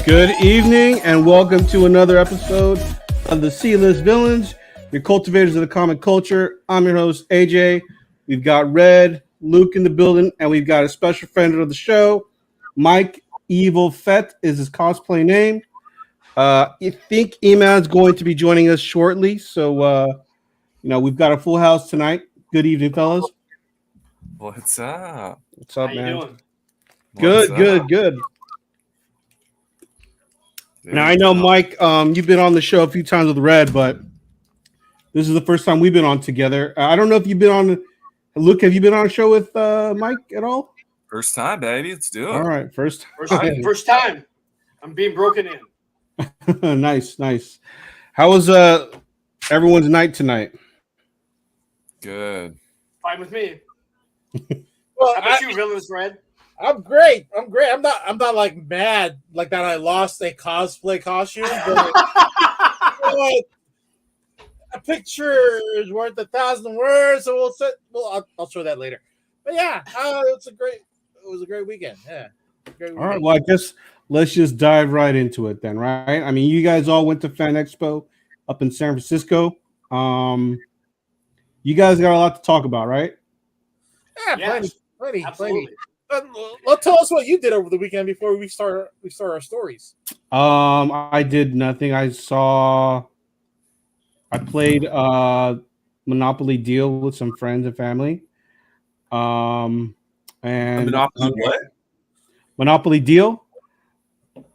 Good evening, and welcome to another episode of the C-List Villains, your cultivators of the comic culture. I'm your host, AJ. We've got Red, Luke in the building, and we've got a special friend of the show, Mike Evil Fett is his cosplay name. I think Emad's going to be joining us shortly, so we've got a full house tonight. Good evening, fellas. What's up? What's up, How you man? doing? Good. Now I know, Mike, you've been on the show a few times with Red, but this is the first time we've been on together. I don't know if you've been on. Luke, have you been on a show with Mike at all? First time, baby. Let's do it. All right, first time. I'm being broken in. Nice. How was everyone's night tonight? Good. Fine with me. Well, How about you, Villains Red? I'm great. I'm not like mad like that. I lost a cosplay costume, but a picture is worth 1,000 words. So I'll show that later. But yeah, it was a great weekend. Yeah. All right. Well, I guess let's just dive right into it then, right? I mean, you guys all went to Fan Expo up in San Francisco. You guys got a lot to talk about, right? Yeah, Yes, plenty. absolutely. Let's tell us what you did over the weekend before we start our stories. I did nothing. I played Monopoly Deal with some friends and family. And Monopoly what? Monopoly Deal.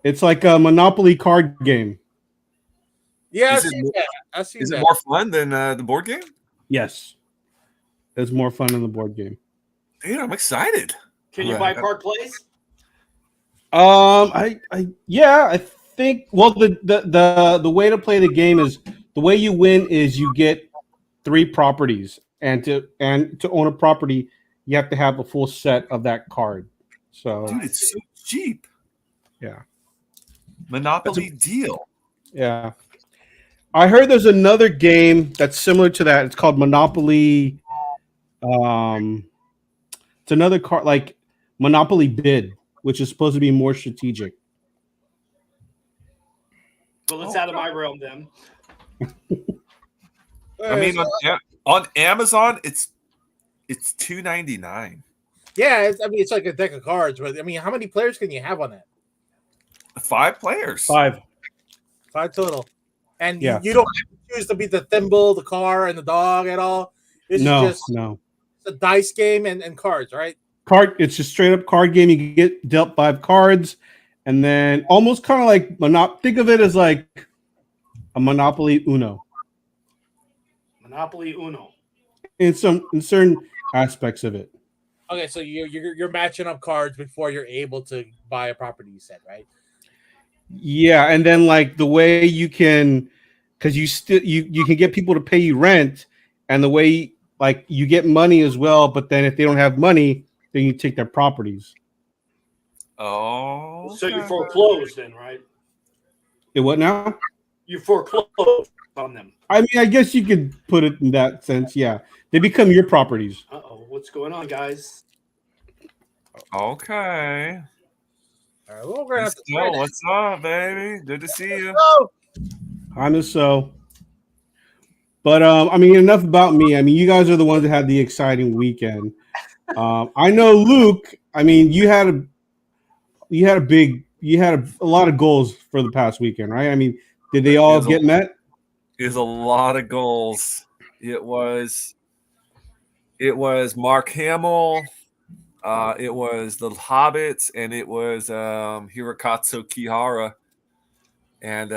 It's like a Monopoly card game. Yeah, Is it more fun than the board game? Yes, it's more fun than the board game. Dude, I'm excited. Can you buy Park Place? I think. Well, the way to play the game is the way you win is you get 3 properties, and to own a property, you have to have a full set of that card. So, Dude, it's so cheap. Yeah, Monopoly Deal. Yeah, I heard there's another game that's similar to that. It's called Monopoly. It's another card like Monopoly Bid, which is supposed to be more strategic. Well, it's out of my realm then. I mean, on Amazon, it's $2.99. Yeah, it's like a deck of cards. But I mean, how many players can you have on that? 5 players. 5. 5 total. And Yeah. you don't have to choose to be the thimble, the car, and the dog at all. This is just a dice game and cards, right? It's a straight up card game. You get dealt 5 cards, and then almost kind of like think of it as like a Monopoly Uno. Monopoly Uno. In certain aspects of it. Okay, so you're matching up cards before you're able to buy a property, you said, right? Yeah, and then like the way you can, because you can get people to pay you rent, and the way like you get money as well. But then if they don't have money, then you take their properties. Oh. So you foreclosed then, right? What now? You foreclosed on them. I mean, I guess you could put it in that sense. Yeah, they become your properties. Uh-oh. What's going on, guys? Okay. All right, well, we're gonna have to try that. What's up, baby? Good to see you. I'm just so. But I mean, enough about me. I mean, you guys are the ones that had the exciting weekend. I know, Luke. I mean, you had a lot of goals for the past weekend, right? I mean, did they all get met? There's a lot of goals. It was Mark Hamill. It was the Hobbits, and it was Hirokazu Kihara. And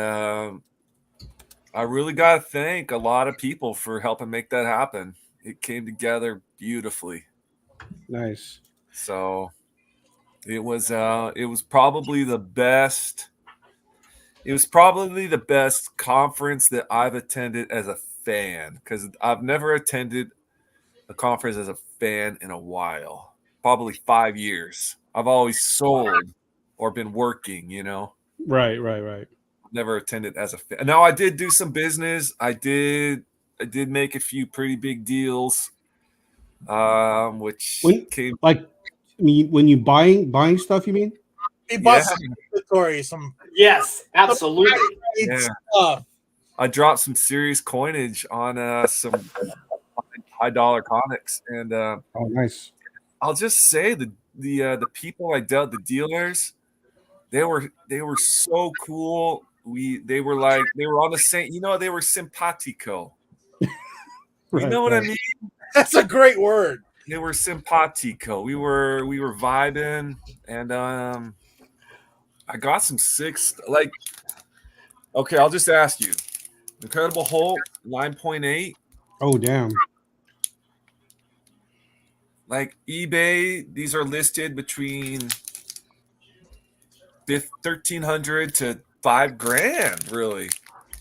I really got to thank a lot of people for helping make that happen. It came together beautifully. Nice. So it was probably the best. It was probably the best conference that I've attended as a fan, because I've never attended a conference as a fan in a while. Probably 5 years. I've always sold or been working, Right. Never attended as a fan. Now I did do some business. I did make a few pretty big deals. Which came like when you buying stuff, you mean? He bought inventory. Some Yes, absolutely. great Yeah. stuff. I dropped some serious coinage on some high dollar comics, and Oh, nice. I'll just say the people I dealt, the dealers, they were so cool. They were on the same, they were simpatico. You know what I mean? That's a great word. They were simpatico. We were vibing, and I got some okay, I'll just ask you. Incredible Hulk 9.8. Oh, damn. Like eBay, these are listed between 1,300 to $5,000, really.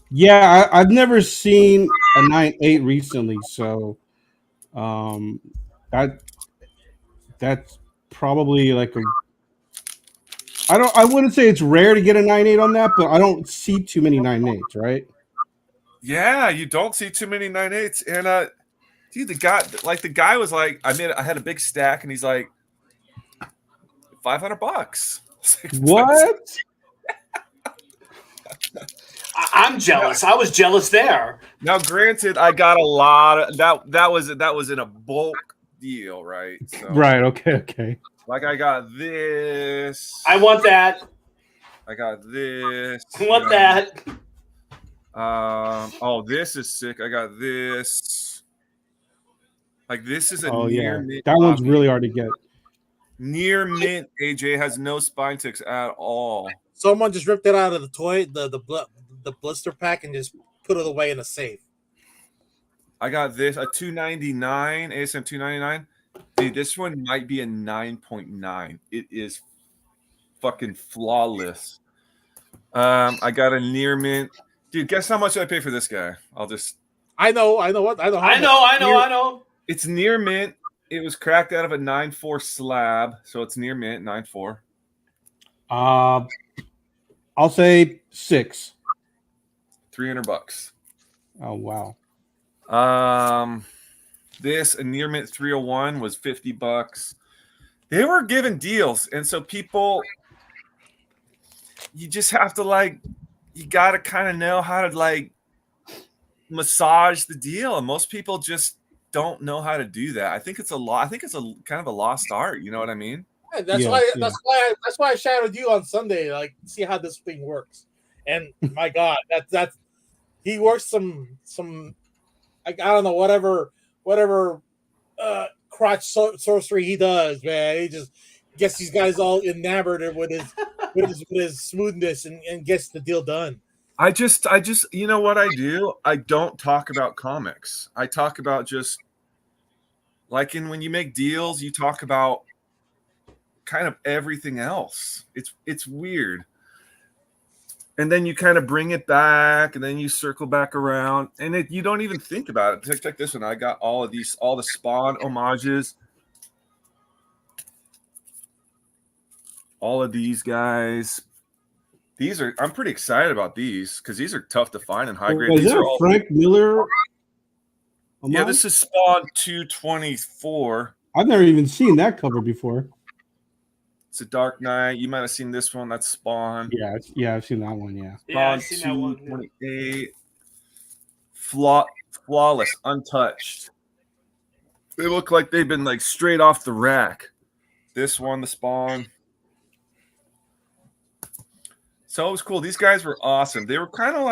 Yeah, I've never seen a 9.8 recently, so that's probably like I wouldn't say it's rare to get a 9.8 on that, but I don't see too many 9.8s, right? Yeah, you don't see too many 9.8s. And dude, the guy was like, I had a big stack, and he's like, $500. What? I'm jealous. I was jealous there. Now, granted, I got a lot of that was in a bulk deal, right? So, Right. Okay. like, I got this. I want that. I got this. I want that. Oh, this is sick. I got this. Like, this is a Oh near yeah, mint. that one's copy. really hard to get. Near mint. AJ has no spine ticks at all. Someone just ripped it out of the toy, the blister pack, and just put it away in a safe. I got this a 299 ASM 299. Dude, this one might be a 9.9. It is fucking flawless. I got a near mint. Dude, guess how much I pay for this guy? I know. It's near mint. It was cracked out of a 9.4 slab, so it's near mint 9.4. I'll say 6. $300. Oh wow. This a near mint 301 was $50. They were giving deals, and so people, you just have to you got to kind of know how to massage the deal, and most people just don't know how to do that. I think it's a kind of a lost art. You know what I mean? Yeah, that's why I shadowed you on Sunday, see how this thing works. And my God, that's he works some I don't know, whatever crotch sorcery he does, man. He just gets these guys all enamored with his smoothness and gets the deal done. I just you know what I do? I don't talk about comics. I talk about just when you make deals, you talk about kind of everything else. It's weird. And then you kind of bring it back, and then you circle back around, and you don't even think about it. Check this one. I got all the Spawn homages. All of these guys. I'm pretty excited about these because these are tough to find in high grade. Is These that are a all Frank Miller? Yeah, this is Spawn 224. I've never even seen that cover before. It's a Dark Knight. You might have seen this one. That's Spawn. Yeah, I've seen that one. Yeah. Yeah, I've Spawn seen that one. 228. Flawless, untouched. They look like they've been straight off the rack. This one, the Spawn. So it was cool. These guys were awesome. They were kind of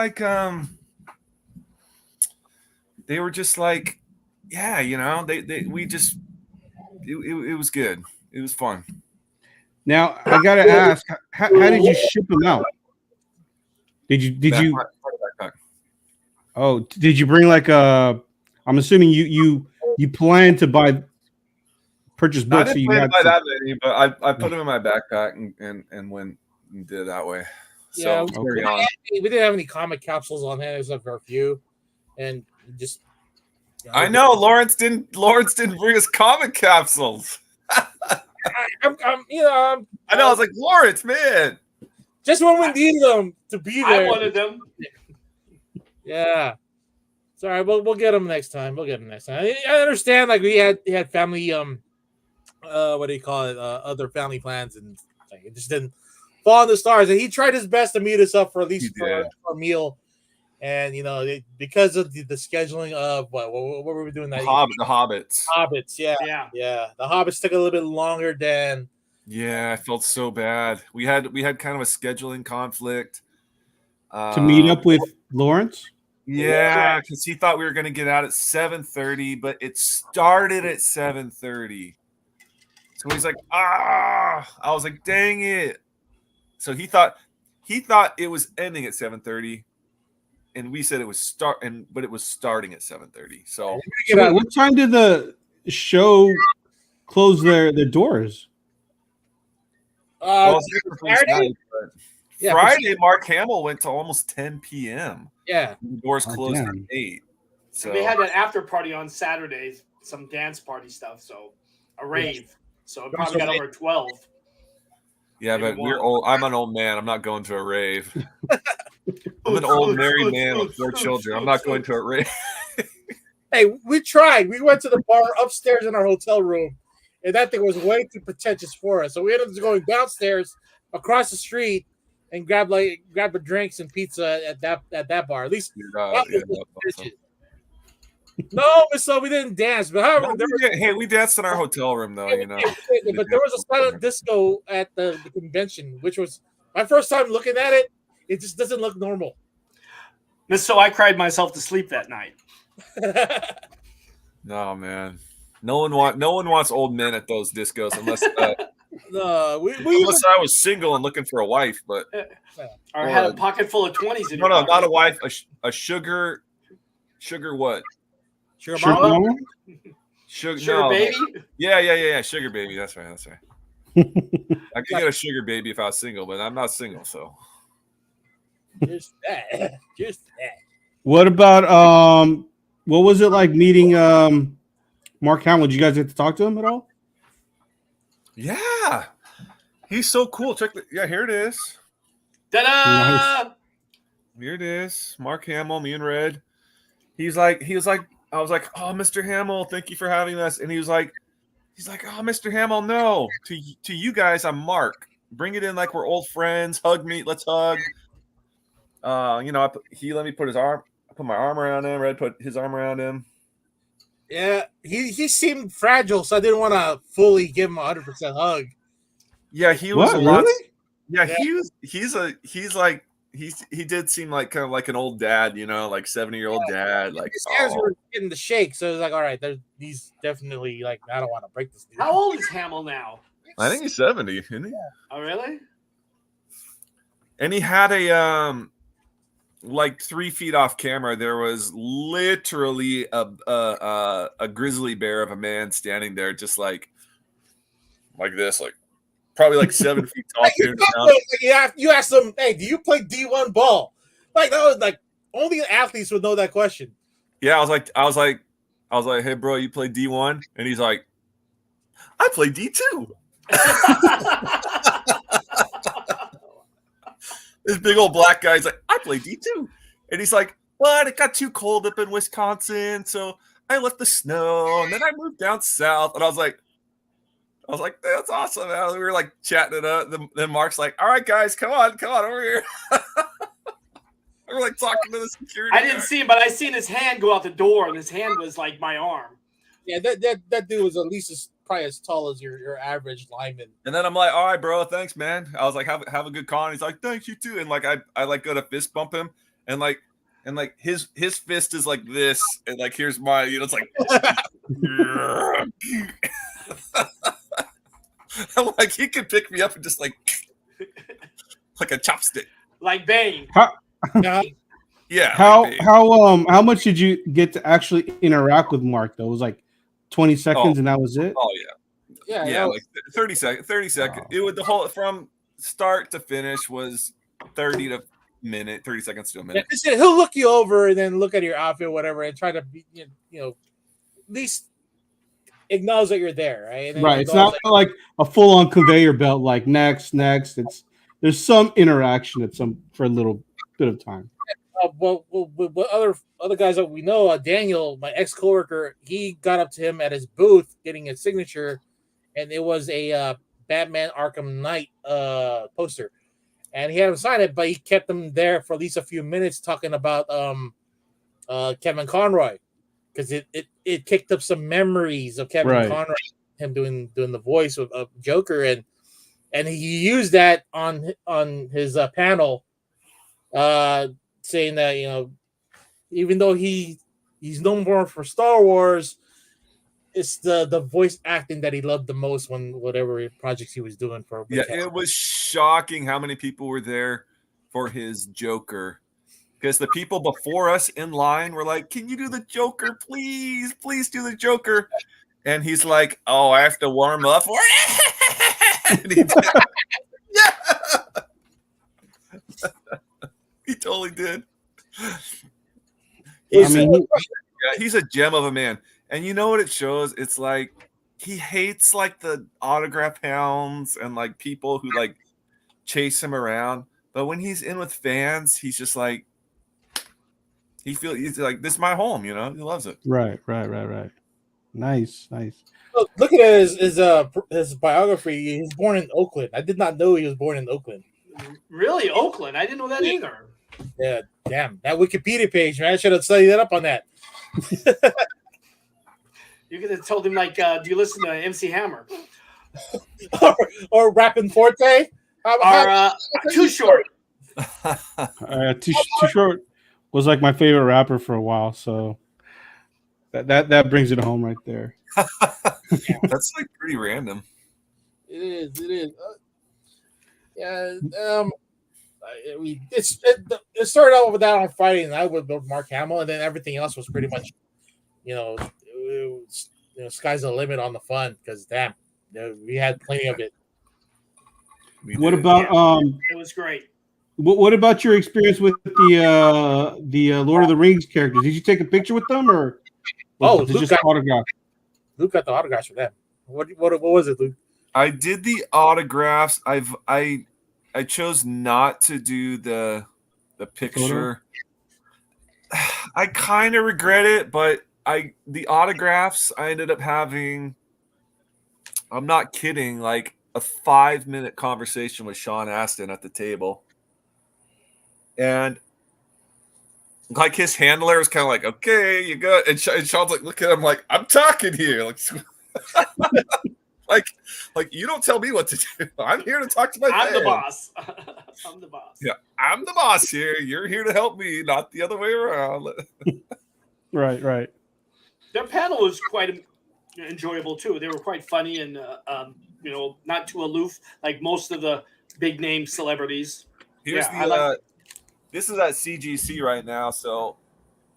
they were just it was good. It was fun. Now I gotta ask, how did you ship them out? Did you? Oh, did you bring I'm assuming you plan to purchase books. I didn't So plan to buy that many, but I put them in my backpack and went and did it that way. Yeah, So we didn't have any comic capsules on hand except for a few, and just. I know Lawrence didn't bring us comic capsules. I know. I was like, Lawrence, man. Just when we needed them to be there. I wanted them. Yeah. Sorry, we'll get them next time. I understand. We had family. What do you call it? Other family plans, and it just didn't fall in the stars. And he tried his best to meet us up for at least He did. for a meal. And because of the scheduling of what were we doing that? The Hobbits. Hobbits, yeah. The Hobbits took a little bit longer than. Yeah, I felt so bad. We had kind of a scheduling conflict To meet up with Lawrence. Yeah, because he thought we were going to get out at 7:30, but it started at 7:30. So he's like, I was like, dang it. So he thought it was ending at 7:30, and we said it was but it was starting at 7:30. So what time did the show close their doors? Saturday? Friday, Mark Hamill went to almost 10 p.m. Yeah. The doors closed at 8. So and they had an after party on Saturdays, some dance party stuff, so a rave. So it probably got over 12. Yeah, but we're old. I'm an old man. I'm not going to a rave. I'm an old married man with 4 children. I'm not going to a rave. Hey, we tried. We went to the bar upstairs in our hotel room, and that thing was way too pretentious for us. So we ended up going downstairs across the street and grab the drinks and pizza at that bar. At least awesome. No, so we didn't dance. But however, we danced in our hotel room though, But there was a silent disco at the convention, which was my first time looking at it. It just doesn't look normal. So I cried myself to sleep that night. No, man. No one wants old men at those discos unless unless I was single and looking for a wife, but or had a pocket full of 20s in no, not a wife, a sugar what? Sugar mama? Sugar baby? Yeah, sugar baby. That's right. I could get a sugar baby if I was single, but I'm not single, so just that. What about what was it like meeting Mark Hamill? Did you guys get to talk to him at all? Yeah. He's so cool. Here it is. Ta-da! Nice. Here it is. Mark Hamill, me and Red. He was like, I was like, oh, Mr. Hamill, thank you for having us. And he's like, oh, Mr. Hamill, no. To you guys, I'm Mark. Bring it in like we're old friends. Hug me. Let's hug. He let me put my arm around him. Red put his arm around him. Yeah, he seemed fragile, so I didn't want to fully give him 100% hug. Yeah, he was really? Yeah, he did seem like kind of like an old dad, like 70-year-old dad. Like his hands were getting the shake, so it was like, all right, he's definitely like, I don't want to break this dude. How old is Hamill now? I think he's 70, isn't he? Yeah. Oh, really? And he had a like 3 feet off camera, there was literally a grizzly bear of a man standing there, just like this, like probably like 7 feet tall. You asked him, hey, do you play D1 ball? Like that was like only athletes would know that question. Yeah, I was like, hey bro, you play D1? And he's like, I play D2. This big old black guy's like, I play D2. And he's like, but it got too cold up in Wisconsin, so I left the snow, and then I moved down south. And I was like, that's awesome, man. We were like chatting it up. Then Mark's like, all right, guys, come on over here. We were like talking to the security I didn't see him, but I seen his hand go out the door, and his hand was like my arm. Yeah, that dude was at least probably as tall as your average lineman. And then I'm like, all right, bro, thanks, man. I was like, have a good con. He's like, thanks, you too. And like I like go to fist bump him, and like his fist is like this, and like here's my, it's like I'm like, he could pick me up and just like a chopstick. Like Bane. Yeah. How much did you get to actually interact with Mark though? It was like 20 seconds and that was it? Oh yeah, was, like 30 seconds. 30 seconds. It would, the whole from start to finish was 30 seconds to a minute. Yeah, he'll look you over and then look at your outfit, whatever, and try to be, at least acknowledge that you're there, right? Right. It's not like a full-on conveyor belt. Like next. There's some interaction for a little bit of time. Well, other guys that we know, Daniel, my ex-coworker, he got up to him at his booth getting a signature, and it was a Batman Arkham Knight poster. and he had him sign it, but he kept him there for at least a few minutes talking about Kevin Conroy, because it kicked up some memories of Kevin Conroy, him doing the voice of Joker, and he used that on his panel, saying that even though he's known more for Star Wars, it's the voice acting that he loved the most when whatever projects he was doing for. Yeah, it was shocking how many people were there for his Joker, because the people before us in line were like, "Can you do the Joker, please? Please do the Joker." And he's like, "Oh, I have to warm up." And he did. Yeah, he totally did. He's a gem of a man. And you know what it shows? It's like he hates like the autograph hounds and like people who like chase him around. But when he's in with fans, he's just like he's like, this is my home, He loves it. Right. Nice. Look at his biography. He's born in Oakland. I did not know he was born in Oakland. Really, Oakland? I didn't know that either. Yeah, damn that Wikipedia page, man. I should have studied that up on that. You could have told him, like, do you listen to MC Hammer? or Rappin' Forte? Too Short. Too Short was like my favorite rapper for a while, so that brings it home right there. That's like pretty random. It is. It started out with that on Friday night with Mark Hamill, and then everything else was pretty much, sky's the limit on the fun, because damn, we had plenty of it. What about it was great. What about your experience with the Lord of the Rings characters? Did you take a picture with them, or was it just autograph? Luke got the autographs for them. What was it, Luke? I did the autographs. I chose not to do the picture. I kind of regret it, but the autographs I ended up having, I'm not kidding, like a 5-minute conversation with Sean Astin at the table. And like his handler was kind of like, "Okay, you go." And Sean's like, look at him like, "I'm talking here." Like you don't tell me what to do. I'm here to talk to my fans. I'm the boss. I'm the boss. Yeah, I'm the boss here. You're here to help me, not the other way around. Right. Their panel was quite enjoyable too. They were quite funny and not too aloof like most of the big name celebrities. This is at CGC right now. So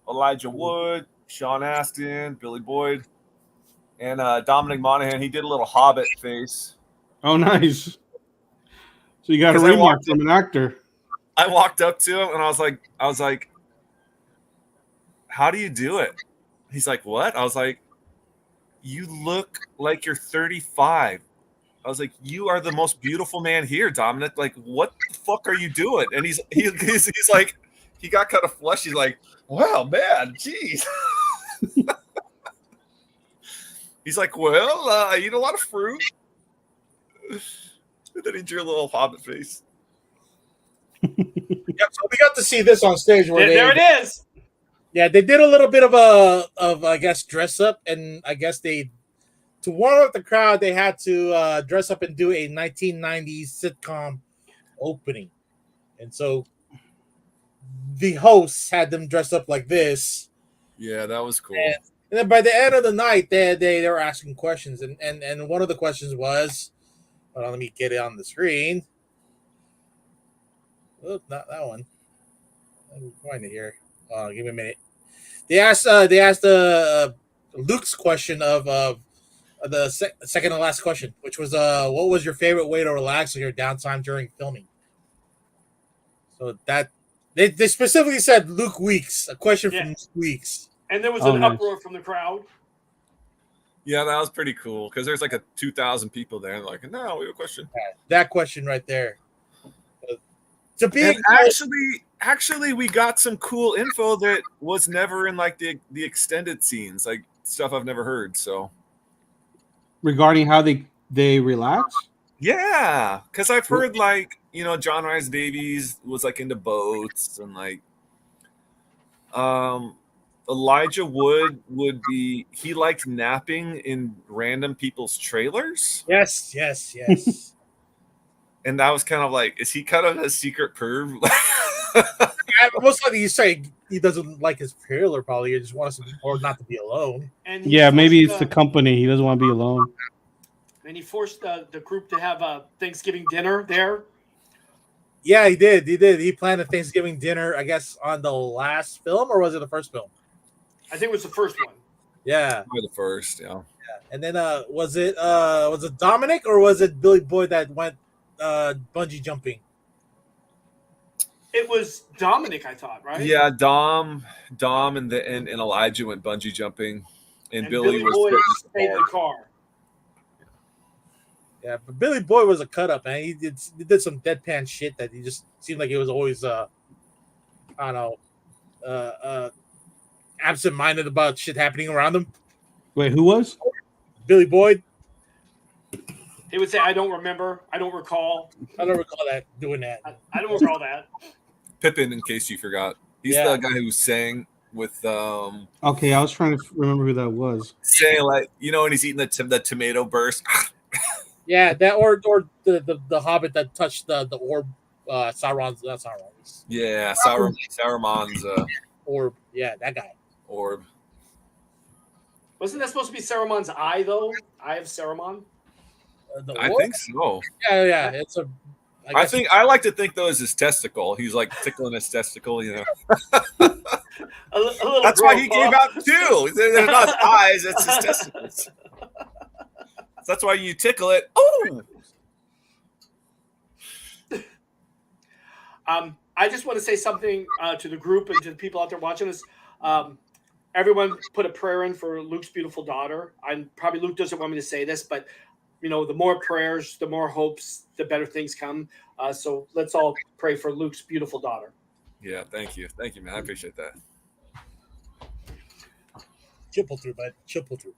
Elijah Wood, Sean Astin, Billy Boyd, and Dominic Monaghan. He did a little Hobbit face. Oh, nice. So you got a remark from an actor. I walked up to him and I was like, "How do you do it?" He's like, "What?" I was like, "You look like you're 35." I was like, "You are the most beautiful man here, Dominic. Like, what the fuck are you doing?" And he's like, he got kind of flushed. He's like, "Wow, man, jeez." He's like, "Well, I eat a lot of fruit." And then he drew a little Hobbit face. Yeah, so we got to see this on stage. There it is. Yeah, they did a little bit of I guess dress up, and I guess to warm up the crowd, they had to dress up and do a 1990s sitcom opening, and so the hosts had them dress up like this. Yeah, that was cool. And then by the end of the night, they were asking questions, and one of the questions was, hold on, let me get it on the screen. Oh, not that one. I'm going to hear. Give me a minute. They asked Luke's question of the second to last question, which was what was your favorite way to relax on your downtime during filming? So that they specifically said Luke Weeks, a question from Luke Weeks. And there was an uproar from the crowd. Yeah, that was pretty cool because there's like 2,000 people there. And like, no, we have a question. That question right there. Actually, we got some cool info that was never in like the extended scenes, like stuff I've never heard. So, regarding how they relax. Yeah, because I've heard like John Rice Davies was like into boats, and like Elijah Wood he liked napping in random people's trailers. Yes. And that was kind of like, is he kind of a secret perv? Most likely he's saying he doesn't like his trailer, probably. He just wants to or not to be alone. And Yeah, maybe it's the company. He doesn't want to be alone. And he forced the group to have a Thanksgiving dinner there. Yeah, he did. He planned a Thanksgiving dinner, I guess, on the last film, or was it the first film? I think it was the first one. Yeah. Probably the first, yeah. And then was it Dominic or was it Billy Boyd that went bungee jumping? It was Dominic, I thought, right? Yeah, Dom and Elijah went bungee jumping, and Billy Boyd was stayed in the car. Yeah, but Billy Boyd was a cut up, man. He did some deadpan shit that he just seemed like he was always I don't know, absent minded about shit happening around him. Wait, who was? Billy Boyd. He would say, "I don't remember. I don't recall. I don't recall doing that. I don't recall that." Pippin, in case you forgot, he's the guy who sang with. Okay, I was trying to remember who that was. Saying like when he's eating the tomato burst. Yeah, that or the Hobbit that touched the orb, Sauron's. Not Sauron's. Yeah, Saruman's orb. Yeah, that guy. Orb. Wasn't that supposed to be Saruman's eye though? Eye of Saruman. I think so. Yeah. It's a. I like to think though is his testicle. He's like tickling his testicle, a little That's why he gave out two. They're not his eyes; it's his testicles. That's why you tickle it. Oh. I just want to say something to the group and to the people out there watching this. Everyone put a prayer in for Luke's beautiful daughter. Probably Luke doesn't want me to say this, but the more prayers, the more hopes, the better things come. So let's all pray for Luke's beautiful daughter. Yeah, thank you, man. I appreciate that. Triple through, bud. Triple through.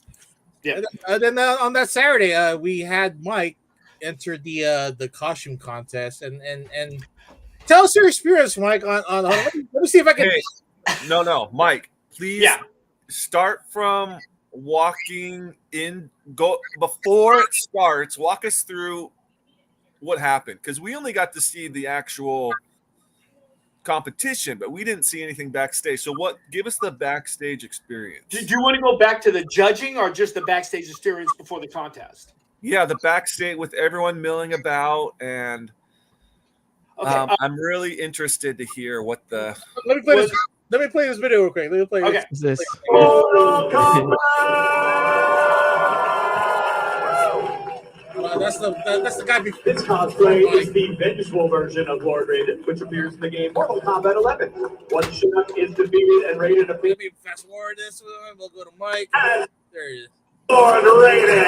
Yeah. And then on that Saturday, we had Mike enter the costume contest, and tell us your experience, Mike. On let me see if I can. Hey, no, Mike, please. Yeah. Start from walking in. Go before it starts. Walk us through what happened, because we only got to see the actual competition, but we didn't see anything backstage. So give us the backstage experience. Did you want to go back to the judging or just the backstage experience before the contest? Yeah, the backstage with everyone milling about, and I'm really interested to hear what the. Let me play this video real quick. Let me play this. That's the guy. This cosplay is the vengeful version of Lord Raiden, which appears in the game Mortal Kombat 11. One shot is defeated and Raiden appears. Let me fast forward this one. We'll go to Mike. There he is. Lord Raiden!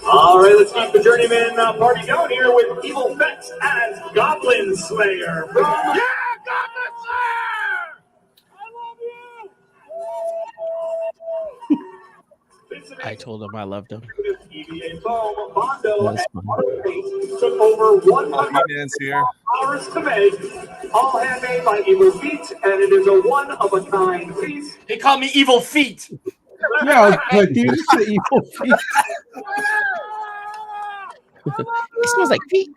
All right, let's keep the journeyman party going here with Evil Fex as Goblin Slayer. Goblin Slayer! I told him I loved him. Bondo took over 100 hours to make, all handmade by Evil Feet, and it is a one-of-a-kind piece. They call me Evil Feet. Yeah, but you said Evil Feet. He smells like feet.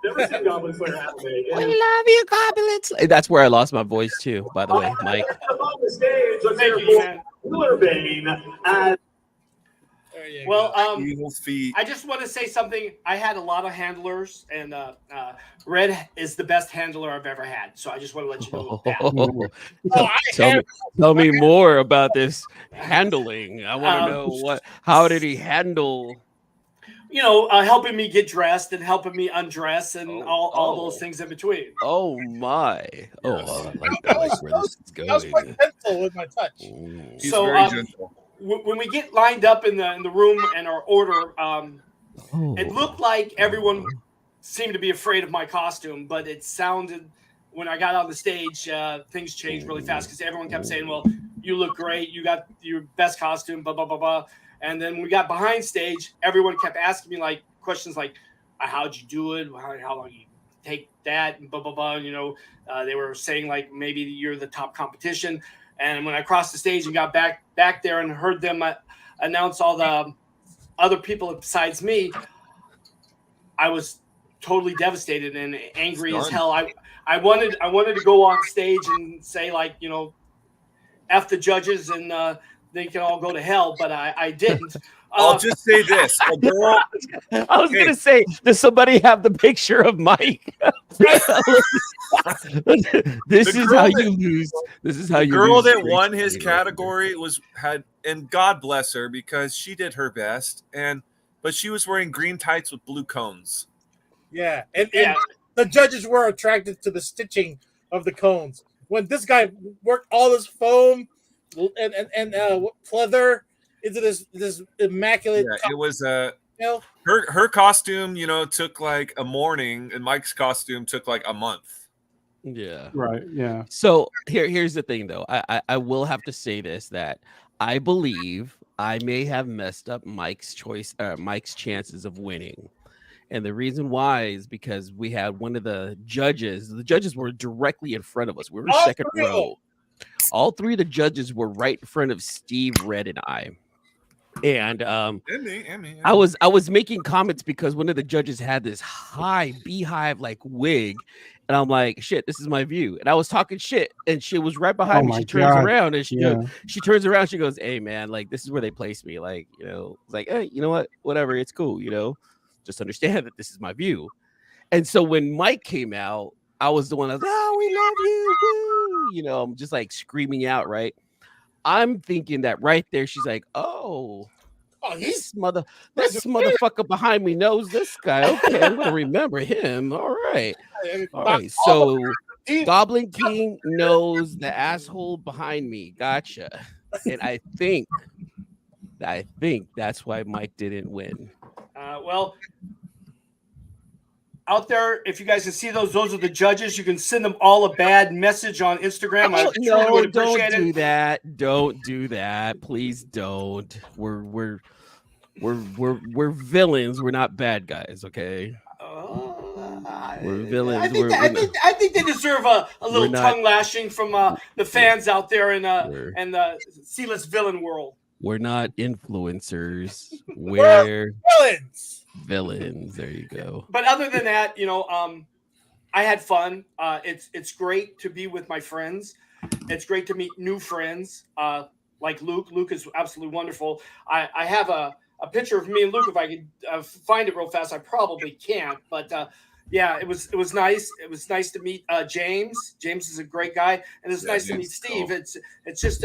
Never seen Goblin Slayer animated. We love you, Goblin Slayer. That's where I lost my voice too, by the way, Mike. On the stage, let's hear for Willerbane as. Well, Evil Feet. I just want to say something. I had a lot of handlers, and Red is the best handler I've ever had. So I just want to let you know that. Tell me more about this handling. I want to know how did he handle? Helping me get dressed and helping me undress and all those things in between. Oh my! Oh, I like where this is going. I was quite gentle with my touch. He's very gentle. When we get lined up in the room and our order, it looked like everyone seemed to be afraid of my costume, but it sounded when I got on the stage, things changed really fast because everyone kept saying, "Well, you look great. You got your best costume, blah, blah, blah, blah. And then when we got behind stage, everyone kept asking me like questions like, how'd you do it? How long you take that? And blah, blah, blah. You know, they were saying like, maybe you're the top competition. And when I crossed the stage and got back there and heard them announce all the other people besides me, I was totally devastated and angry as hell. I wanted to go on stage and say like, you know, F the judges and they can all go to hell, but I didn't. I'll just say this: a girl. I was gonna say, does somebody have the picture of Mike? This is how you lose. This is how you. The girl lose that won his category and God bless her because she did her best, but she was wearing green tights with blue cones. Yeah, and the judges were attracted to the stitching of the cones. When this guy worked all this foam and pleather into this immaculate. Yeah, it was you know? her costume. You know, took like a morning, and Mike's costume took like a month. Yeah. Right. Yeah. So here's the thing, though. I will have to say this, that I believe I may have messed up Mike's chances of winning. And the reason why is because we had one of the judges. The judges were directly in front of us. We were second row. All three of the judges were right in front of Steve, Red, and I. And I was making comments because one of the judges had this high beehive like wig, and I'm like, shit, this is my view. And I was talking shit, and she was right behind me. She turns around and she turns around. She goes, "Hey man, like this is where they placed me. Like, you know, it's like, hey, you know what? Whatever, it's cool. You know, just understand that this is my view." And so when Mike came out, I was the one that was, "Oh, we love you, woo!" You know, I'm just like screaming out, right? I'm thinking that right there, she's like, oh this motherfucker behind me knows this guy. Okay, I'm gonna remember him. All right. So Goblin King knows the asshole behind me. Gotcha. And I think that's why Mike didn't win. Well, out there, if you guys can see those are the judges. You can send them all a bad message on Instagram. No, don't do that. Don't do that. Please don't. We're villains. We're not bad guys. Okay. We're villains. I think they deserve a little tongue lashing from the fans out there in the C-list villain world. We're not influencers. We're villains. Villains. There you go. But other than that, you know, I had fun. It's great to be with my friends. It's great to meet new friends like Luke. Luke is absolutely wonderful. I have a picture of me and Luke. If I could find it real fast, I probably can't. But yeah, it was nice. It was nice to meet James. James is a great guy, and it's nice to meet Steve. Cool. It's just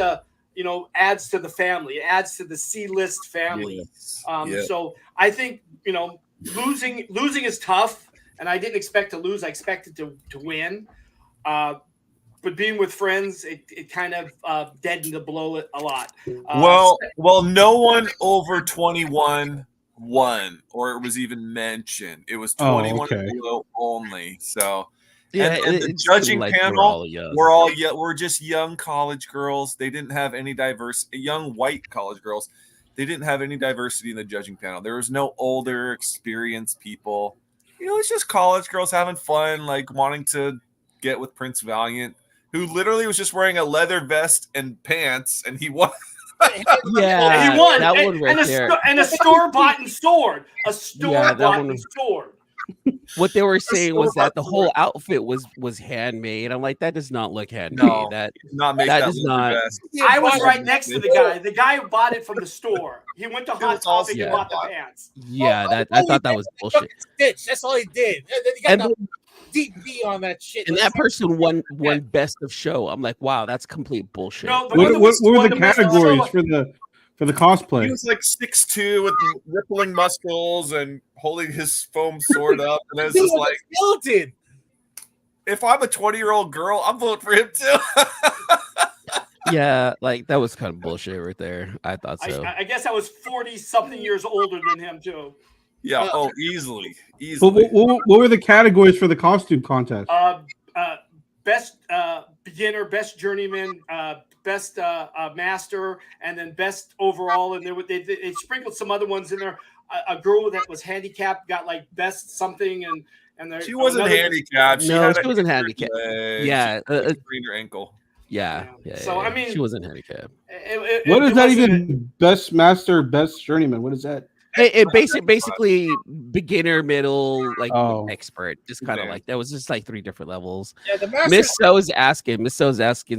you know, adds to the family. It adds to the C-list family. Yes. So I think, you know, losing is tough, and I didn't expect to lose. I expected to win. But being with friends, it kind of deadened the blow a lot. Well, no one over 21 won, or it was even mentioned. It was 21 below only. So. Yeah, and the judging panel, we're just young college girls. They didn't have any young white college girls. They didn't have any diversity in the judging panel. There was no older, experienced people. You know, it's just college girls having fun, like wanting to get with Prince Valiant, who literally was just wearing a leather vest and pants, and he won. Yeah, he won. That one right there. And a store-bought sword. A store-bought sword. What they were saying was that the whole outfit was handmade. I'm like, that does not look handmade. No, that does not. I was right next to the guy. The guy who bought it from the store. He went to Hot Topic and bought the pants. Yeah, I thought that was bullshit. Stitch. That's all he did. He got deep V on that shit. And that person won best of show. I'm like, wow, that's complete bullshit. No, what were the categories for the cosplay? He was like 6'2" with rippling muscles and holding his foam sword up. And it was just like, skeleton. If I'm a 20-year-old girl, I'm voting for him too. Yeah, like that was kind of bullshit right there. I thought so. I guess I was 40-something years older than him too. Yeah. Easily. What were the categories for the costume contest? Best beginner, best journeyman, best master, and then best overall. And they sprinkled some other ones in there. A girl that was handicapped got like best something, and She wasn't handicapped. No, she wasn't handicapped. Yeah, she sprained her ankle. Yeah. So I mean, she wasn't handicapped. What is that even? Best master, best journeyman. What is that? It basically beginner, middle, like expert, just kind of like that was just like 3 different levels. Yeah, the master. Miss So's asking.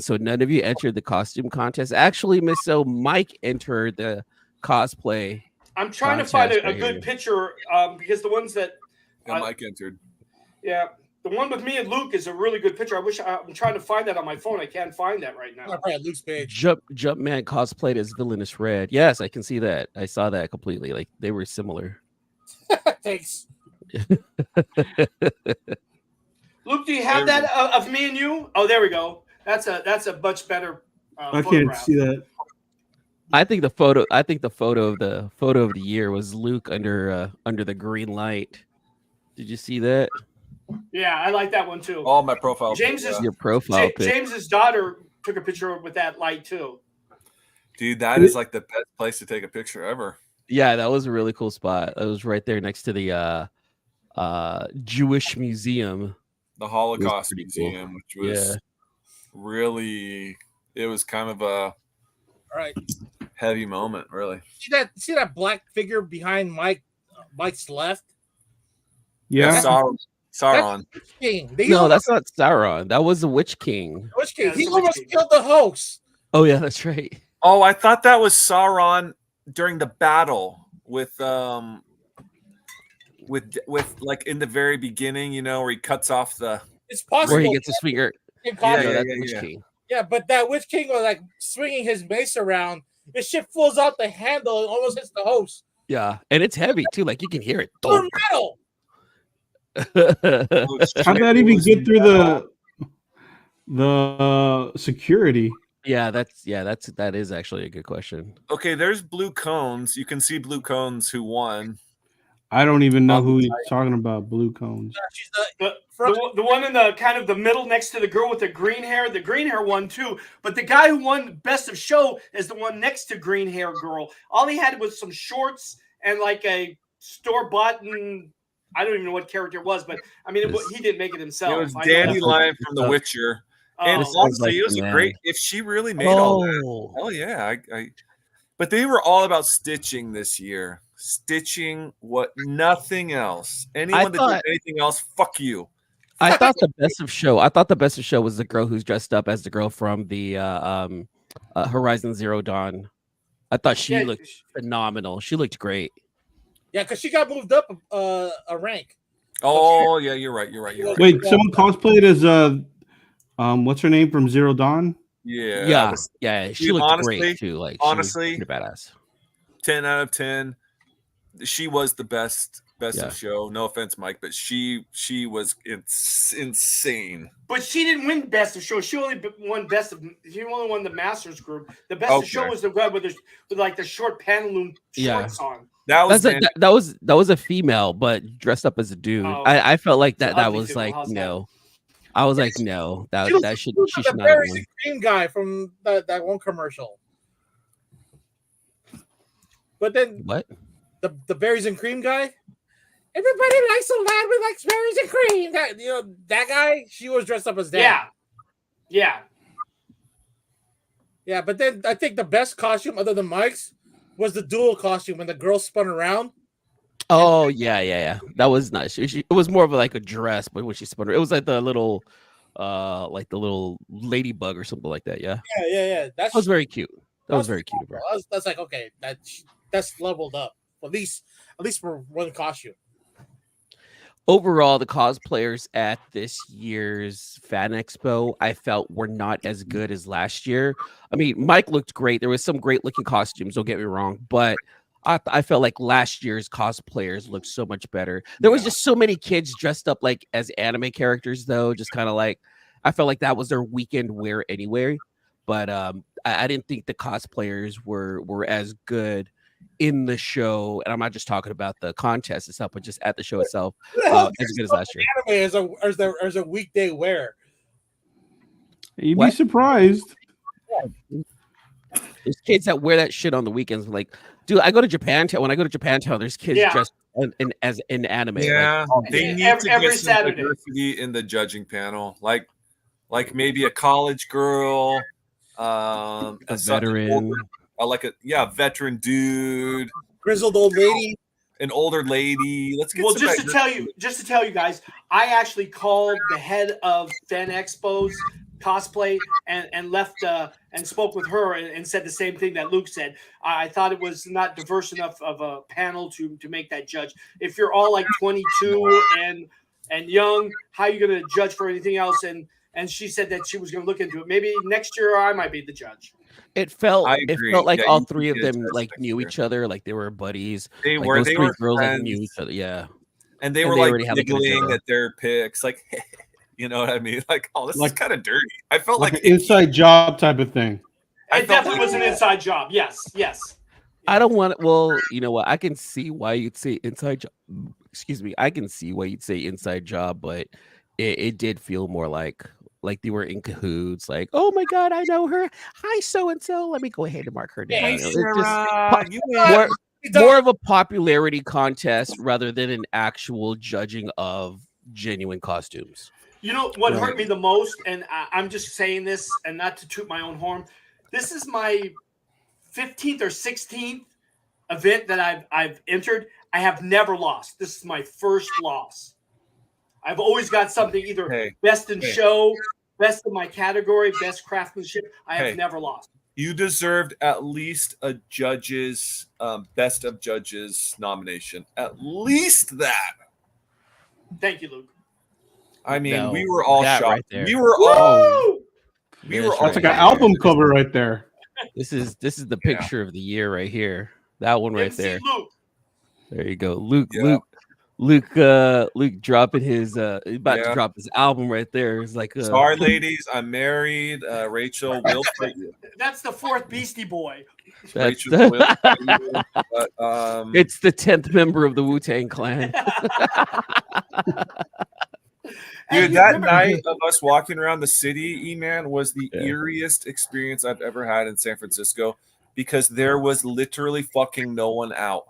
So none of you entered the costume contest. Actually, Miss So, Mike entered the cosplay. I'm trying to find a good picture because the ones that Mike entered. Yeah, the one with me and Luke is a really good picture. I'm trying to find that on my phone. I can't find that right now. Luke's page. Jumpman cosplayed as Villainous Red. Yes, I can see that. I saw that completely. Like they were similar. Thanks. Luke, do you have that of me and you? Oh, there we go. That's a much better. I can't see that. I think the photo of the year was Luke under the green light. Did you see that? Yeah, I like that one too. All my profile. Your profile pic. James's daughter took a picture with that light too. Dude, that is like the best place to take a picture ever. Yeah, that was a really cool spot. It was right there next to the Jewish Museum. The Holocaust Museum, cool. Which was really, it was kind of a heavy moment, really. See that black figure behind Mike's left? Yeah. Sauron. No, that's not Sauron. That was the Witch King. Witch King. He almost killed the host. Oh yeah, that's right. Oh, I thought that was Sauron during the battle with like in the very beginning, you know, where he cuts off the. It's possible where he gets his finger. That's Witch King. Yeah, but that Witch King was like swinging his mace around. This shit falls out the handle and almost hits the host. Yeah, and it's heavy too. Like you can hear it. Metal. How did that even get through the security? That is actually a good question. Okay, there's blue cones. You can see blue cones who won. I don't even know who he's talking about. Blue cones. She's the one in the kind of the middle next to the girl with the green hair. The green hair won too, but the guy who won best of show is the one next to green hair girl. All he had was some shorts and like a store-bought. I don't even know what character it was, but I mean, he didn't make it himself. It was Dandelion from The Witcher. And honestly, it was great. If she really made all that, hell yeah. But they were all about stitching this year. Stitching nothing else. Anyone that did anything else, fuck you. I thought the best of show was the girl who's dressed up as the girl from the Horizon Zero Dawn. I thought she looked phenomenal. She looked great. Yeah, because she got moved up a rank. Oh, yeah, you're right. Wait, someone cosplayed as what's her name from Zero Dawn? Yeah. She looked great too. Like honestly, she was badass. 10 out of 10. She was the best of show. No offense, Mike, but she was insane. But she didn't win best of show. She only won the Masters group. The best of show was the web with like the short pantaloon shorts on. That was a female, but dressed up as a dude. I felt like that was like no. I was like no. She should not. The cream guy from that one commercial. But then what? The berries and cream guy. Everybody likes a lad who likes berries and cream. That guy. She was dressed up as that. Yeah. But then I think the best costume, other than Mike's, was the dual costume when the girl spun around. Oh yeah. That was nice. It was more of like a dress, but when she spun around, it was like the little ladybug or something like that. Yeah. That was very cute. That was very cute, bro. That's like okay. That's leveled up. At least for one costume. Overall, the cosplayers at this year's Fan Expo, I felt were not as good as last year. I mean, Mike looked great. There was some great looking costumes. Don't get me wrong, but I felt like last year's cosplayers looked so much better. There was just so many kids dressed up like as anime characters, though. Just kind of like I felt like that was their weekend wear anyway. But I didn't think the cosplayers were as good in the show, and I'm not just talking about the contest itself, but just at the show itself, as good as last year. Anime as a weekday wear. You'd What? be surprised. There's kids that wear that shit on the weekends. Like, dude, I go to Japantown. When I go to Japantown, there's kids Yeah. dressed as in anime. Yeah, like, they need to Every get some Saturday. diversity in the judging panel, like maybe a college girl, a veteran. Veteran dude, Grizzled old lady. an older lady. Let's get Well, some just to diversity. tell you guys, I actually called the head of Fan Expos cosplay and left and spoke with her and said the same thing that Luke said. I thought it was not diverse enough of a panel to make that judge. If you're all like 22 and young, how are you going to judge for anything else? And she said that she was going to look into it. Maybe next year I might be the judge. It felt I agree. like Yeah, all you three of can them judge like next knew year. each other, like they were buddies. They like were. those They three were girls friends. like knew each other. Yeah, and they And were they like already had, like, an giggling agenda. at their pics, like, you know what I mean? Like, oh, this is Like- kind of dirty. I felt Like like an inside job type of thing. I It felt definitely like- was an inside job. Yes. I don't want. Well, you know what? I can see why you'd say inside job. Excuse me. I can see why you'd say inside job, but it did feel more like they were in cahoots. Like, oh my god, I know her. Hi, so and so. Let me go ahead and mark her down. Hey, It was Sarah, you more of a popularity contest rather than an actual judging of genuine costumes. You know what Right. hurt me the most, and I'm just saying this, and not to toot my own horn. This is my 15th or 16th event that I've entered. I have never lost. This is my first loss. I've always got something either Hey, best in hey. show, best in my category, best craftsmanship. I have Hey. never lost. You deserved at least a judge's best of judges nomination. At least that. Thank you, Luke. I mean, No, we were all that shocked. right there. We were all. Woo! We This were all. That's like an right album there. cover right there. This is the Yeah. picture of the year right here. That one right MC there. Luke. There you go. Luke Yeah. Luke dropping his about to Yeah. drop his album right there. It's like Sorry, ladies. I'm married. Rachel will fight you. That's the fourth Beastie Boy. that's Rachel will fight you. But, it's the 10th member of the Wu-Tang Clan. Hey, dude, you that remember- night of us walking around the city, E-Man, was the Yeah. eeriest experience I've ever had in San Francisco because there was literally fucking no one out.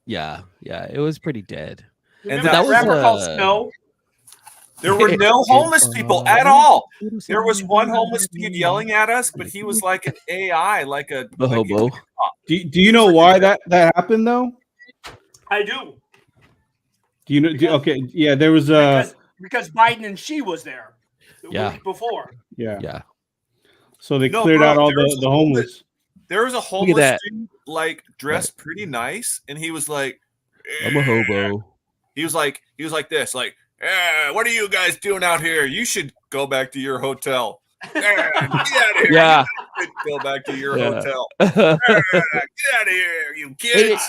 Yeah, it was pretty dead. Remember that that was, rapper called uh, Snow? There were no homeless people at all. There was one homeless dude yelling at us, but he was like an AI, like a The hobo. Do you know why that happened though? I do. Do you know? Okay, yeah, there was Because Biden and she was there the Yeah. week before. Yeah. So they No, cleared bro, out all there was the homeless. There was a that. homeless dude, like dressed pretty nice, and he was like, I'm a hobo. He was like this, like, what are you guys doing out here? You should go back to your hotel. Get out of here. Yeah. You should go back to your Yeah. hotel. Get out of here, you kids.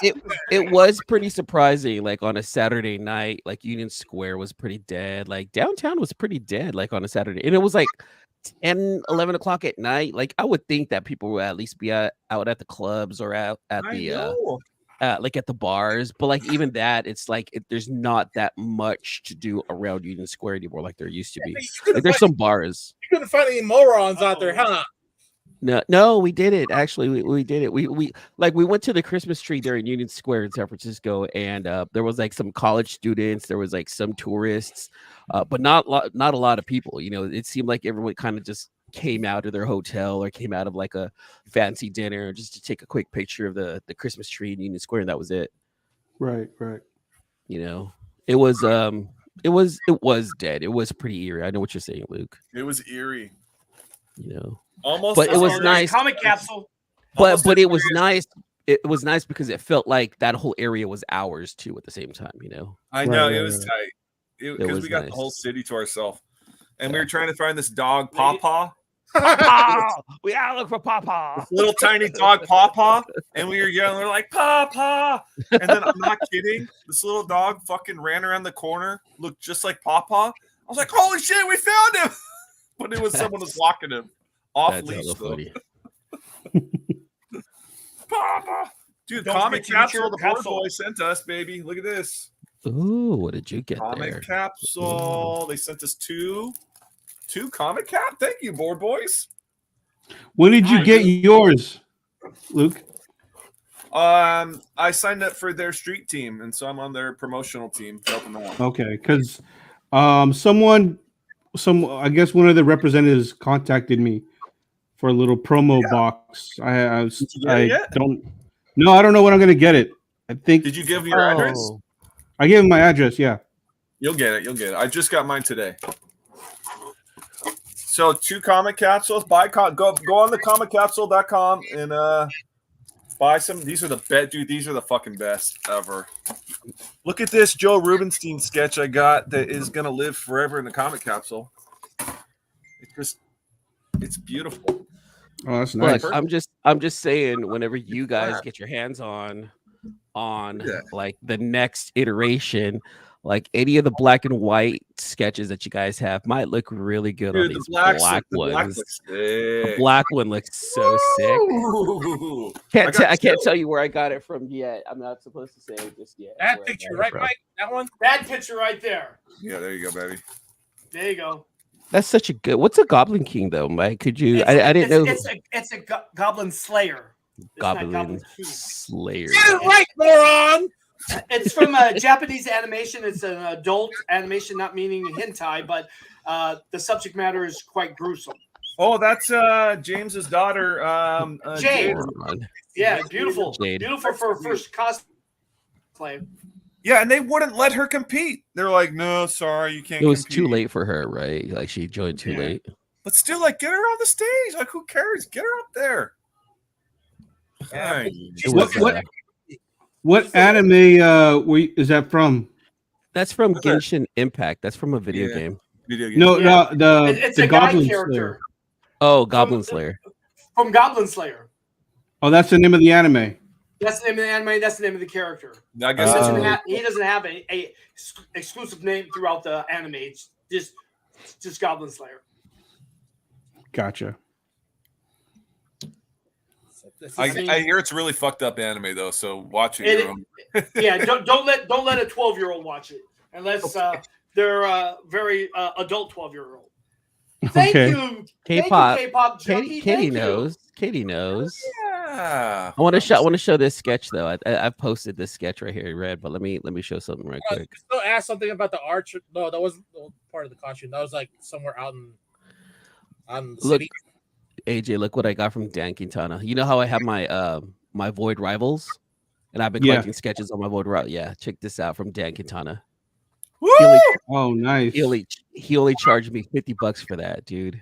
It was pretty surprising. Like on a Saturday night, like Union Square was pretty dead. Like downtown was pretty dead, like on a Saturday. And it was like 10, 11 o'clock at night. Like I would think that people would at least be out at the clubs or out at I the know. like at the bars. But like even that, it's like there's not that much to do around Union Square anymore like there used to be. Like there's some bars. You couldn't find any morons out there, huh? No, we did it. Actually, we did it. We went to the Christmas tree there in Union Square in San Francisco, and there was like some college students, there was like some tourists, but not a lot of people. You know, it seemed like everyone kind of just came out of their hotel or came out of like a fancy dinner just to take a quick picture of the Christmas tree in Union Square, and that was it. Right. You know, it was dead. It was pretty eerie. I know what you're saying, Luke. It was eerie. You know. Almost, But it was there's a nice. Comic capsule. But it was nice. It was nice because it felt like that whole area was ours too at the same time, you know. I know Right, it was tight because was we got nice. the whole city to ourselves, and we Yeah. were trying to find this dog, Pawpaw, We gotta look for Papa. little tiny dog, Pawpaw, and we were yelling, we're like Pawpaw, and then I'm not kidding, this little dog fucking ran around the corner, looked just like Pawpaw. I was like, holy shit, we found him! But it was someone was walking him off That's leash hella though. funny. Pawpaw, dude, Don't comic forget to capsule. The board capsule. boy sent us, baby. Look at this. Ooh, what did you get Comic there? capsule. They sent us two 2 comic cap. Thank you, board boys. When did you get yours, Luke? I signed up for their street team, and so I'm on their promotional team helping them out. Okay, because I guess one of the representatives contacted me for a little promo box. I Did you get it yet? don't know when I'm gonna get it. I think. Did you give your address? I gave him my address. Yeah. You'll get it. You'll get it. I just got mine today. So 2 comic capsules. Go on the comiccapsule.com and buy some. These are the best, dude. These are the fucking best ever. Look at this Joe Rubenstein sketch I got that is gonna live forever in the comic capsule. It's beautiful. Oh, that's nice. Look, I'm just saying, whenever you guys get your hands on like the next iteration, like any of the black and white sketches that you guys have might look really good on these black ones. The black one looks so sick. I can't tell you where I got it from yet. I'm not supposed to say it just yet. That picture, right, Mike? That one? That picture right there. Yeah, there you go, baby. There you go. That's such a good. What's a Goblin King though, Mike? Could you? I didn't know. It's a Goblin Slayer. Goblin Slayer. Get it right, moron. It's from a Japanese animation. It's an adult animation, not meaning hentai, but the subject matter is quite gruesome. Oh, that's James's daughter, Jade. Yeah, beautiful. Jade. Beautiful for her first cosplay. Yeah, and they wouldn't let her compete. They're like, no, sorry, you can't. It was compete. too late for her, right? Like she joined too late. But still, like, get her on the stage. Like, who cares? Get her up there. What anime is that from? That's from Genshin Impact. That's from a video game. No, it's the a guy Goblin character. Slayer. Oh, Goblin Slayer. From Goblin Slayer. Oh, that's the name of the anime. That's the name of the anime. That's the name of the character. I guess He doesn't have a exclusive name throughout the anime. It's just Goblin Slayer. Gotcha. I hear it's really fucked up anime though, so watch it. Yeah, don't let a 12-year-old watch it unless they're a very adult 12-year-old. Thank you, K-pop. Junkie. Katie knows. Katie knows. Yeah. I want to show this sketch though. I've posted this sketch right here, Red. But let me show something right quick. Still ask something about the archer. No, that wasn't part of the costume. That was like somewhere out on the city. AJ, look what I got from Dan Quintana. You know how I have my my Void Rivals, and I've been collecting sketches on my Void Rival. Yeah, check this out from Dan Quintana. Nice. He only charged me $50 for that, dude.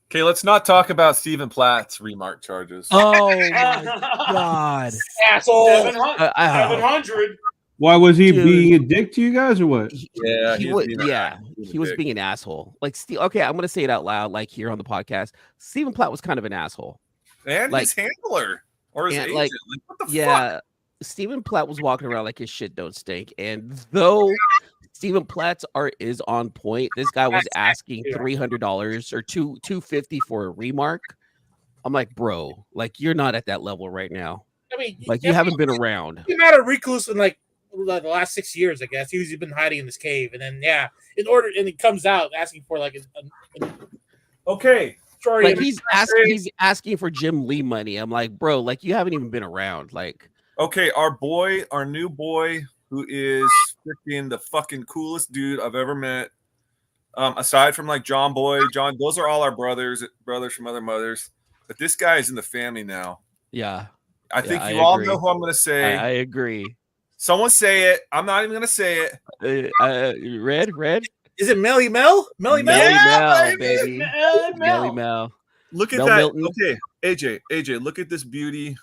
Okay, let's not talk about Stephen Platt's remark charges. Oh my god, asshole! 700. Why was he being a dick to you guys, or what? He was being an asshole. Like, okay, I'm gonna say it out loud, like here on the podcast. Stephen Platt was kind of an asshole, and like, his handler or his agent. Like what the fuck? Stephen Platt was walking around like his shit don't stink, and though Stephen Platt's art is on point, this guy was asking $300 or $250 for a remark. I'm like, bro, like you're not at that level right now. I mean, like you haven't been around. He's not a recluse in like the last 6 years, I guess. He's been hiding in this cave, and then he comes out asking for like okay. Like he's asking for Jim Lee money. I'm like, bro, like you haven't even been around. Like, okay, our new boy, who is freaking the fucking coolest dude I've ever met. Aside from like John, those are all our brothers from other mothers. But this guy is in the family now. Yeah. I think you all know who I'm going to say. I agree. Someone say it. I'm not even going to say it. Red. Is it Melly Mel? Melly Mel, baby. Melly Mel. Look at Mel that. Milton. Okay, AJ, look at this beauty.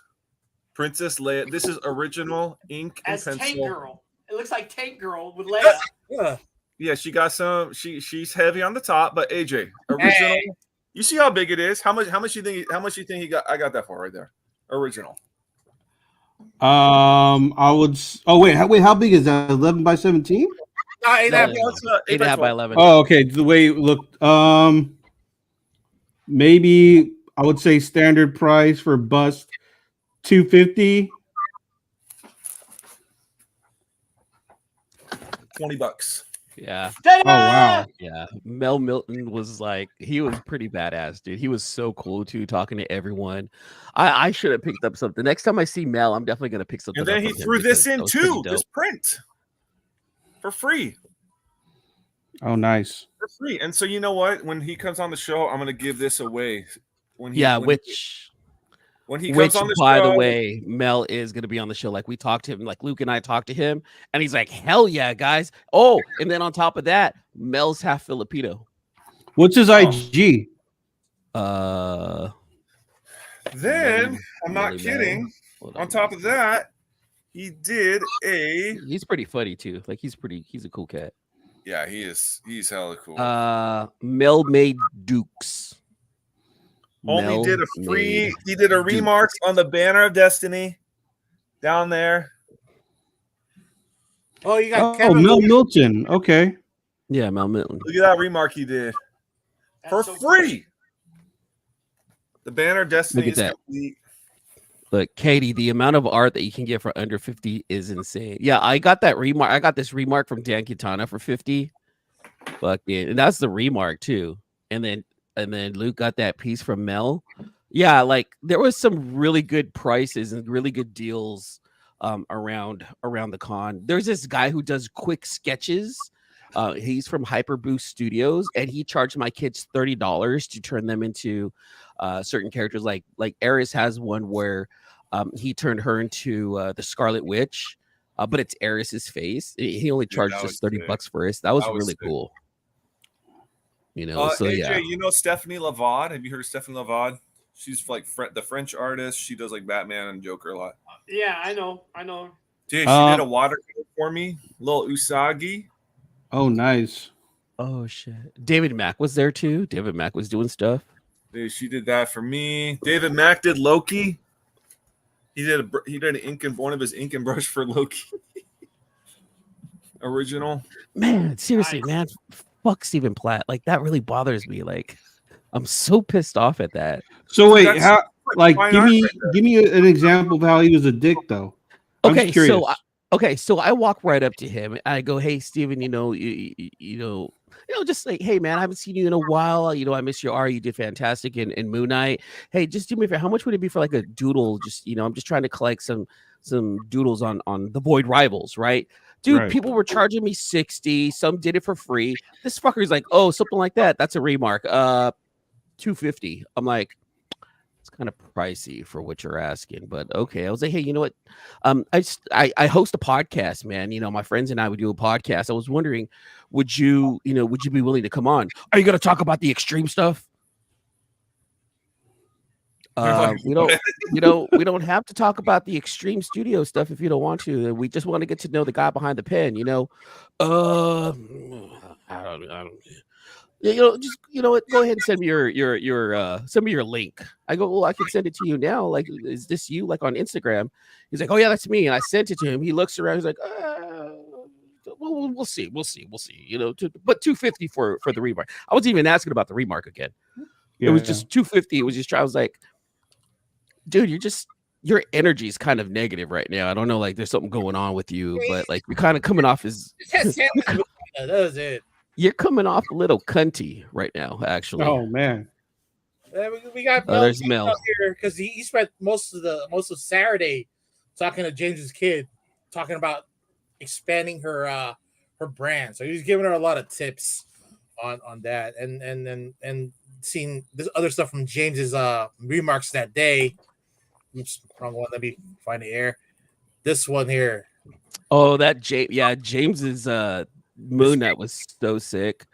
Princess Leia. This is original ink and pencil. Tank Girl. It looks like Tank Girl with Leia. Yeah, she got some. She's heavy on the top, but AJ, original. Hey. You see how big it is? How much you think he got? I got that for right there. Original. I would. Oh wait, how big is that? 11 by 17? 8.5 by 11. Oh, okay. The way it looked. Maybe I would say standard price for bust $250. $20. Yeah. Oh wow. Yeah. Mel Milton was like, he was pretty badass, dude. He was so cool too, talking to everyone. I should have picked up something. Next time I see Mel, I'm definitely gonna pick something And then up he from him threw this because in that was pretty too, this dope. print for free. Oh nice. For free. And so you know what? When he comes on the show, I'm gonna give this away. When he when he comes on the by show, the way, Mel is going to be on the show. Like we talked to him, like Luke and I talked to him, and he's like, "Hell yeah, guys!" Oh, and then on top of that, Mel's half Filipino. What's his IG? Then I'm not Melly kidding. Mel. On top of that, he did a. He's pretty funny too. Like he's a cool cat. Yeah, he is. He's hella cool. Mel made Dukes. Only did a free. He did a remark on the Banner of Destiny down there. Oh, you got Mel Milton. Okay. Yeah, Mel Milton. Look at that remark he did for so free. The Banner of Destiny Look at is that. complete. Look, Katie, the amount of art that you can get for under 50 is insane. Yeah, I got that remark. I got this remark from Dan Quintana for 50. Fuck it. And that's the remark too. And then Luke got that piece from Mel. Yeah, like there was some really good prices and really good deals around the con. There's this guy who does quick sketches. He's from Hyperboost Studios, and he charged my kids $30 to turn them into certain characters. Like Eris has one where he turned her into the Scarlet Witch, but it's Eris's face. He only charged just $30 for it. That was really cool. You know, so AJ, yeah. you know Stephanie Lavad? Have you heard of Stephanie Lavad? She's like the French artist. She does like Batman and Joker a lot. Yeah, I know. Dude, she did a watercolor for me, little Usagi. Oh, nice. Oh shit. David Mack was there too. David Mack was doing stuff. Dude, she did that for me. David Mack did Loki. He did one of his ink and brush for Loki. Original. Man, seriously, man. Fuck Stephen Platt. Like that really bothers me. Like I'm so pissed off at that. So wait, how? Like, give me an example of how he was a dick, though. Okay, so I walk right up to him and I go, "Hey, Steven, you know, just like, hey, man, I haven't seen you in a while. You know, I miss your art. You did fantastic in Moon Knight. Hey, just do me a favor. How much would it be for like a doodle? Just, you know, I'm just trying to collect some doodles on the Void Rivals, right?" Dude, Right. People were charging me 60. Some did it for free. This fucker's like, "Oh, something like that. That's a remark. $250." I'm like, it's kind of pricey for what you're asking, but okay. I was like, hey, you know what? I host a podcast, man. You know, my friends and I would do a podcast. I was wondering, would you be willing to come on? Are you going to talk about the extreme stuff? We don't have to talk about the extreme studio stuff if you don't want to. We just want to get to know the guy behind the pen. You know, I don't. Just what? Go ahead and send me your link. I go, well, I can send it to you now. Like, is this you? Like on Instagram? He's like, oh yeah, that's me. And I sent it to him. He looks around. He's like, well, we'll see. You know, but $250 for the remark. I wasn't even asking about the remark again. Yeah, it was just $250. It was just I was like, dude, your energy is kind of negative right now. I don't know, like there's something going on with you, but like you're kind of coming off as that was it. You're coming off a little cunty right now, actually. Oh man. We got there's Mel here because he spent most of Saturday talking to James's kid, talking about expanding her brand. So he was giving her a lot of tips on that, and seeing this other stuff from James's remarks that day. Oops, wrong one. Let me find the air. This one here. Oh, that James's Moon Knight was so sick.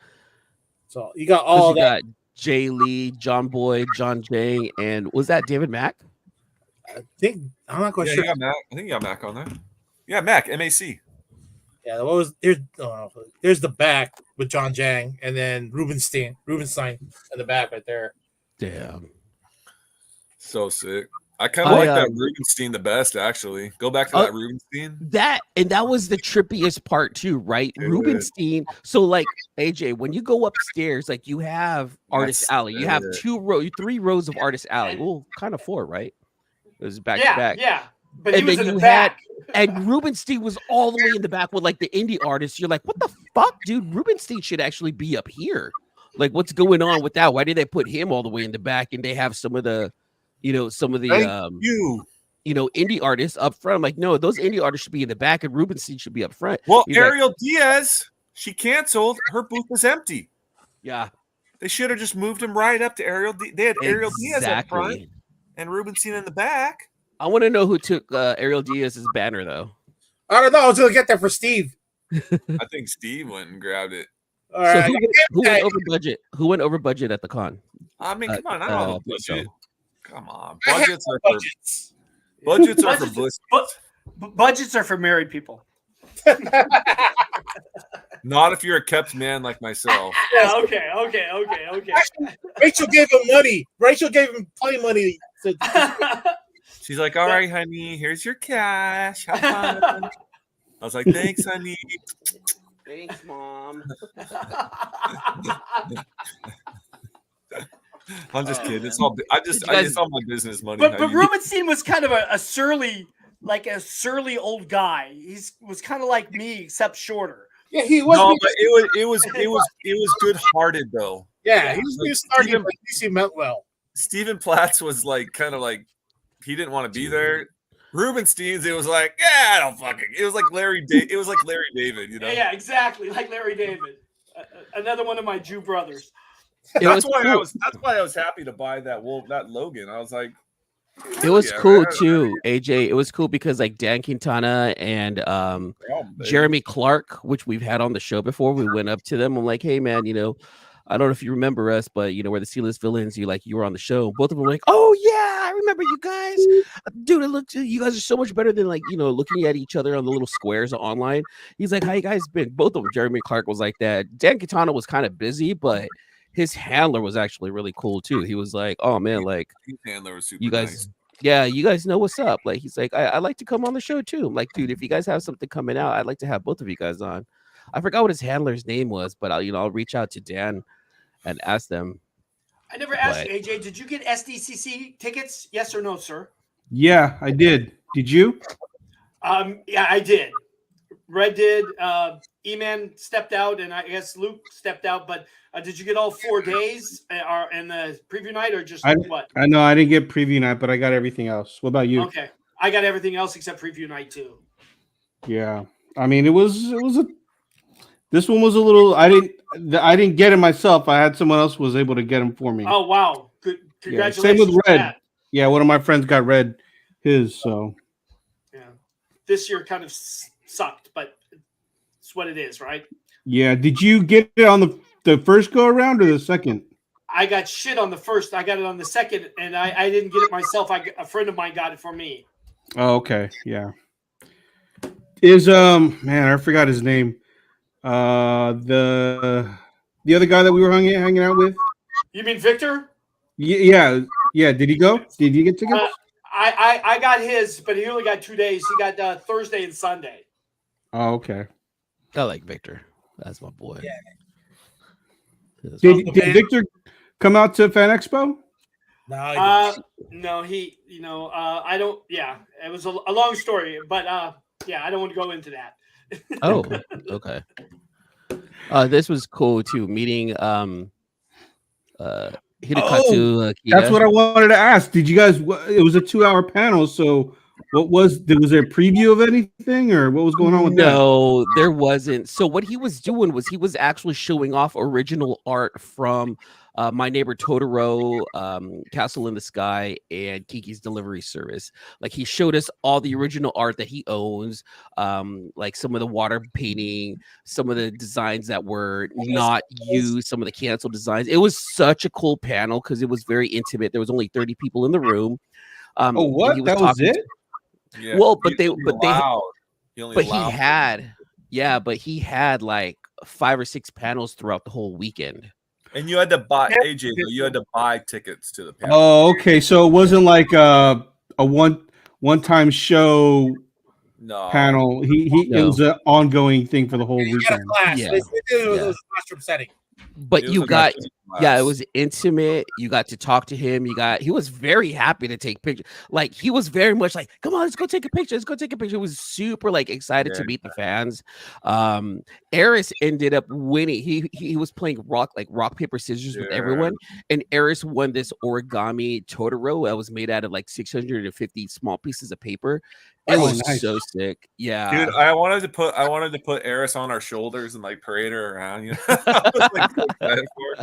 So you got all that. Got Jay Lee, John Boyd, John Jang, and was that David Mack? I'm not quite sure. You got Mac. I think you got Mac on there. Yeah, Mac, MAC. Yeah, what was there's the back with John Jang, and then Rubenstein in the back right there. Damn. So sick. I kind of like that Rubenstein the best, actually. Go back to that Rubenstein. That was the trippiest part too, right? Yeah. Rubenstein. So like AJ, when you go upstairs, like you have Artist Alley. You have 3 rows of Artist Alley. Well, kind of 4, right? It was back to back. Yeah. But and he was then in the you back. And Rubenstein was all the way in the back with like the indie artists. You're like, what the fuck, dude? Rubenstein should actually be up here. Like, what's going on with that? Why did they put him all the way in the back and they have some of the, indie artists up front? I'm like, no, those indie artists should be in the back and Rubenstein should be up front. Well, He's Ariel Diaz, she canceled. Her booth was empty. Yeah. They should have just moved him right up to Ariel. They had Ariel Diaz up front and Rubenstein in the back. I want to know who took Ariel Diaz's banner, though. I don't know. I was going to get that for Steve. I think Steve went and grabbed it. All right. Who went over budget? Who went over budget at the con? I mean, come on. I don't have a budget. Come on. Budgets are for bliss. Budgets are for married people. Not if you're a kept man like myself. Yeah, okay. Rachel gave him money. Rachel gave him plenty money. She's like, all right, honey, here's your cash. Have fun. I was like, thanks, honey. Thanks, Mom. I'm just kidding. It's all it's all my business money. But Rubenstein was kind of a surly old guy. He was kind of like me, except shorter. Yeah, he was. No, but it was good hearted though. Yeah, he was starting, but at least he meant well. Stephen Platts was like kind of like he didn't want to be there. Rubenstein's, it was like, yeah, I don't fucking. It was like Larry David, you know. Yeah, exactly, like Larry David, another one of my Jew brothers. That's why I was happy to buy that Logan. I was like, it was cool too, AJ. It was cool because like Dan Quintana and Jeremy Clark, which we've had on the show before, we went up to them. I'm like, hey man, I don't know if you remember us, but we're the C-list villains. You were on the show. Both of them were like, oh yeah, I remember you guys, dude. You guys are so much better than looking at each other on the little squares online. He's like, how you guys been? Both of them. Jeremy Clark was like that. Dan Quintana was kind of busy, but his handler was actually really cool too. He was like, oh man, like his handler was super you guys. nice. Yeah, you guys know what's up. Like he's like, I like to come on the show too. I'm like, dude, if you guys have something coming out, I'd like to have both of you guys on. I forgot what his handler's name was, but I'll reach out to Dan and ask them. I never asked you, AJ. Did you get SDCC tickets? Yes or no, sir? Yeah, I did. Did you? Yeah, I did. Red did. E-Man stepped out, and I guess Luke stepped out. But did you get all 4 days in the preview night, or just what? I know I didn't get preview night, but I got everything else. What about you? Okay, I got everything else except preview night too. Yeah, I mean this one was a little. I didn't get it myself. I had someone else was able to get them for me. Oh wow! Good, congratulations. Yeah, same with Red. Yeah, one of my friends got Red his. So yeah, this year kind of sucked, but it's what it is, right? Yeah. Did you get it on the first go around or the second? I got shit on the first. I got it on the second, and I didn't get it myself. A friend of mine got it for me. Oh, okay. Yeah. Is man, I forgot his name. The other guy that we were hanging out with. You mean Victor? Yeah. Did he go? Did you get tickets? I got his, but he only got 2 days. He got Thursday and Sunday. Oh, okay. I like Victor. That's my boy. Yeah. Did Victor come out to Fan Expo? No, he. I don't. Yeah, it was a long story, but yeah, I don't want to go into that. Oh, okay. This was cool too. Meeting Hidekatsu Kida. That's what I wanted to ask. Did you guys? It was a 2-hour panel. So, was there a preview of anything, or what was going on with that? No, there wasn't. So what he was doing was he was actually showing off original art from My Neighbor Totoro, Castle in the Sky, and Kiki's Delivery Service. Like he showed us all the original art that he owns, like some of the water painting, some of the designs that were not used, some of the canceled designs. It was such a cool panel because it was very intimate. There was only 30 people in the room. What? That was it? Yeah. Well, but he had like 5 or 6 panels throughout the whole weekend. And you had to buy AJ. You had to buy tickets to the panel. Oh, okay. So it wasn't like a one-time show panel. It was an ongoing thing for the whole weekend. Class. Yeah. It was a classroom setting. But you got Yeah, it was intimate. You got to talk to him. He was very happy to take pictures. Like he was very much like, come on, let's go take a picture. Let's go take a picture. He was super like excited to meet the fans. Eris ended up winning. He was playing rock paper scissors with everyone, and Eris won this origami Totoro that was made out of like 650 small pieces of paper. It was so sick. Yeah, dude. I wanted to put Eris on our shoulders and like parade her around. You know, I was, like, so excited for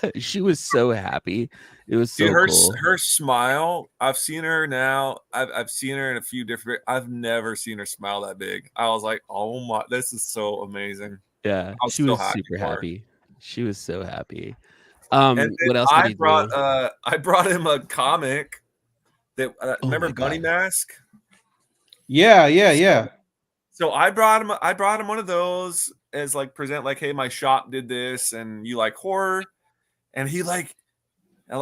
her. She was so happy. It was so cool. Her smile. I've seen her now. I've seen her in a few different. I've never seen her smile that big. I was like, oh my, this is so amazing. Yeah, she was super happy. She was so happy. And what else did he do? I brought him a comic that remember Bunny Mask. Yeah. So I brought him one of those as like present, like, hey, my shop did this, and you like horror, and I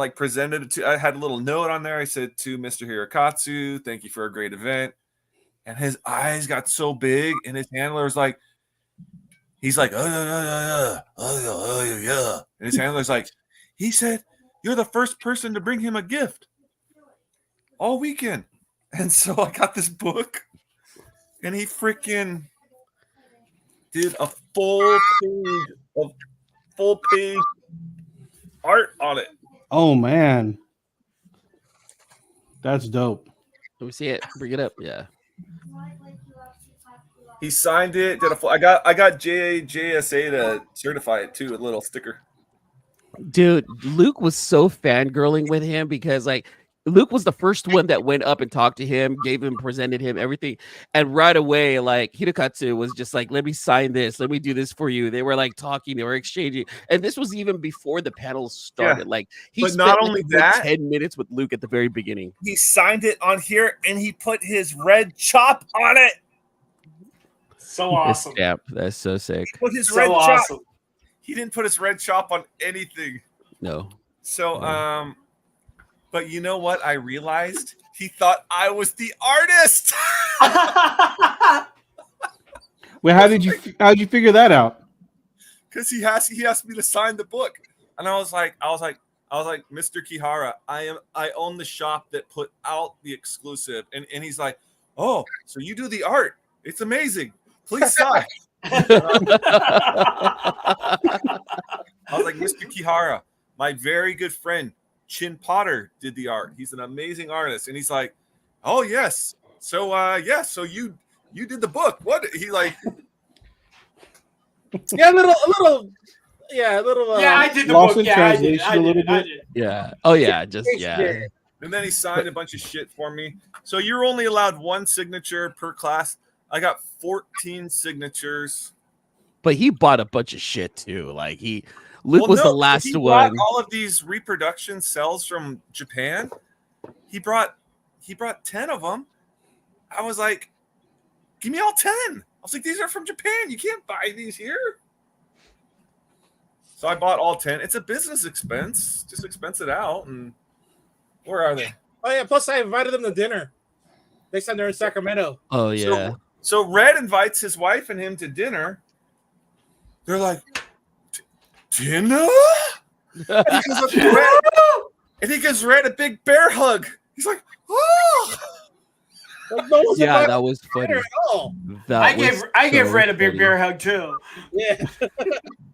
presented it to. I had a little note on there. I said to Mr. Hirokatsu, thank you for a great event, and his eyes got so big, and his handler's like, he's like, yeah, and his handler's like, he said, you're the first person to bring him a gift all weekend. And so I got this book, and he freaking did a full page art on it. Oh man, that's dope. Let me see it. Bring it up. Yeah. He signed it. Did a full. I got JSA to certify it too. A little sticker. Dude, Luke was so fangirling with him because like Luke was the first one that went up and talked to him, presented him everything. And right away, like Hirokatsu was just like, let me sign this. Let me do this for you. They were like talking, they were exchanging. And this was even before the panels started. Yeah. Like he spent not only that, 10 minutes with Luke at the very beginning. He signed it on here and he put his red chop on it. So awesome. Yeah, that's so sick. He put his red chop. He didn't put his red chop on anything. No. So, but you know what? I realized he thought I was the artist. Well, how'd you figure that out? Because he asked me to sign the book, and I was like, Mr. Kihara, I own the shop that put out the exclusive, and he's like, oh, so you do the art? It's amazing. Please sign. I was like, Mr. Kihara, my very good friend Chin Potter did the art. He's an amazing artist. And he's like, oh, yes. So, so you did the book. What? He like. Yeah, a little. Yeah, I did the book. Yeah, I did. Yeah. Oh, yeah. Just, yeah. And then he signed a bunch of shit for me. So you're only allowed one signature per class. I got 14 signatures. But he bought a bunch of shit, too. Like, Luke was the last one. All of these reproduction cells from Japan. He brought 10 of them. I was like, give me all 10. I was like, these are from Japan. You can't buy these here. So I bought all 10. It's a business expense. Just expense it out. And where are they? Oh yeah. Plus, I invited them to dinner. Next time they're in Sacramento. Oh yeah. So Red invites his wife and him to dinner. They're like, dinner? And he gives Red a big bear hug. He's like, oh. Yeah, that was funny. I gave Red a big bear hug too. Yeah.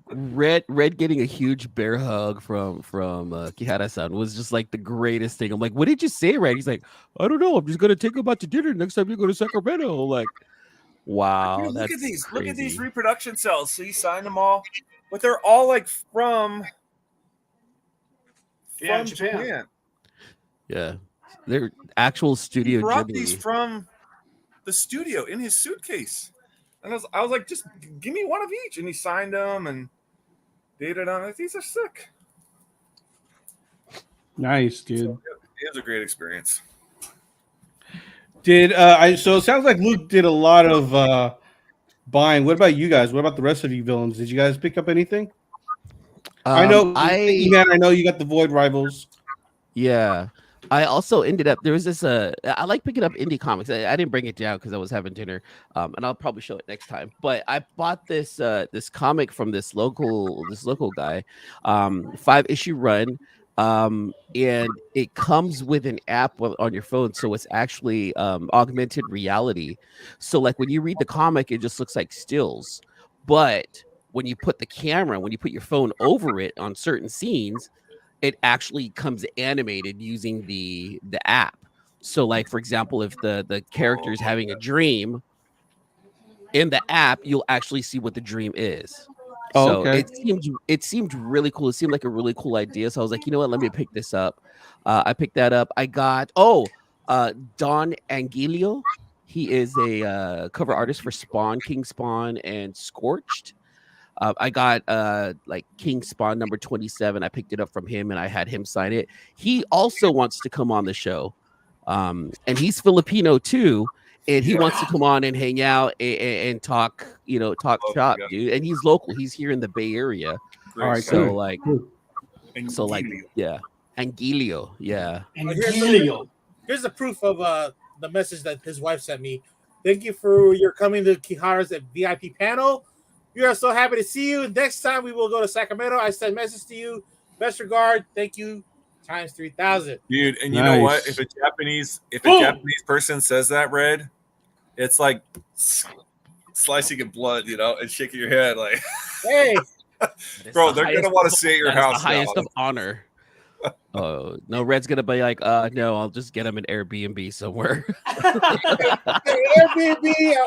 Red getting a huge bear hug from Kihara-san was just like the greatest thing. I'm like, what did you say, Red? He's like, I don't know. I'm just gonna take him out to dinner next time you go to Sacramento. Like, wow. Dude, look at these. Crazy. Look at these reproduction cells. So he signed them all, but they're all like from Japan. Yeah, they're actual studio. He brought these from the studio in his suitcase, and I was like, just give me one of each, and he signed them and dated on it. These are sick. Nice, dude. So it was a great experience. So it sounds like Luke did a lot of buying. What about you guys? What about the rest of you villains? Did you guys pick up anything? I know you got the Void Rivals. Yeah. I also ended up there was this I like picking up indie comics. I didn't bring it down because I was having dinner, and I'll probably show it next time. But I bought this comic from this local guy, 5-issue run, and it comes with an app on your phone, so it's actually augmented reality. So like when you read the comic, it just looks like stills, but when you put your phone over it on certain scenes, it actually comes animated using the app. So like for example, if the character is having a dream in the app, you'll actually see what the dream is. Oh, So okay. it seemed really cool. It seemed like a really cool idea. So I was like, you know what, let me pick this up. I picked that up. I got Don Angilio. He is a cover artist for Spawn, King Spawn, and Scorched. I got like King Spawn number 27. I picked it up from him and I had him sign it. He also wants to come on the show. And he's Filipino too. And he wants to come on and hang out and talk, talk shop, dude. And he's local. He's here in the Bay Area. All right, So cool. like, yeah. Angilio, yeah. Here's the proof of the message that his wife sent me. Thank you for your coming to Kihara's VIP panel. We are so happy to see you. Next time we will go to Sacramento. I send message to you. Best regard. Thank you. Times 3,000. Dude, and you Nice. know what? If a Japanese person says that, Red, it's like slicing in blood, and shaking your head like, hey, bro, they're gonna want to stay at your house. The highest of honor. Oh no, Red's gonna be like, no, I'll just get him an Airbnb somewhere. Airbnb,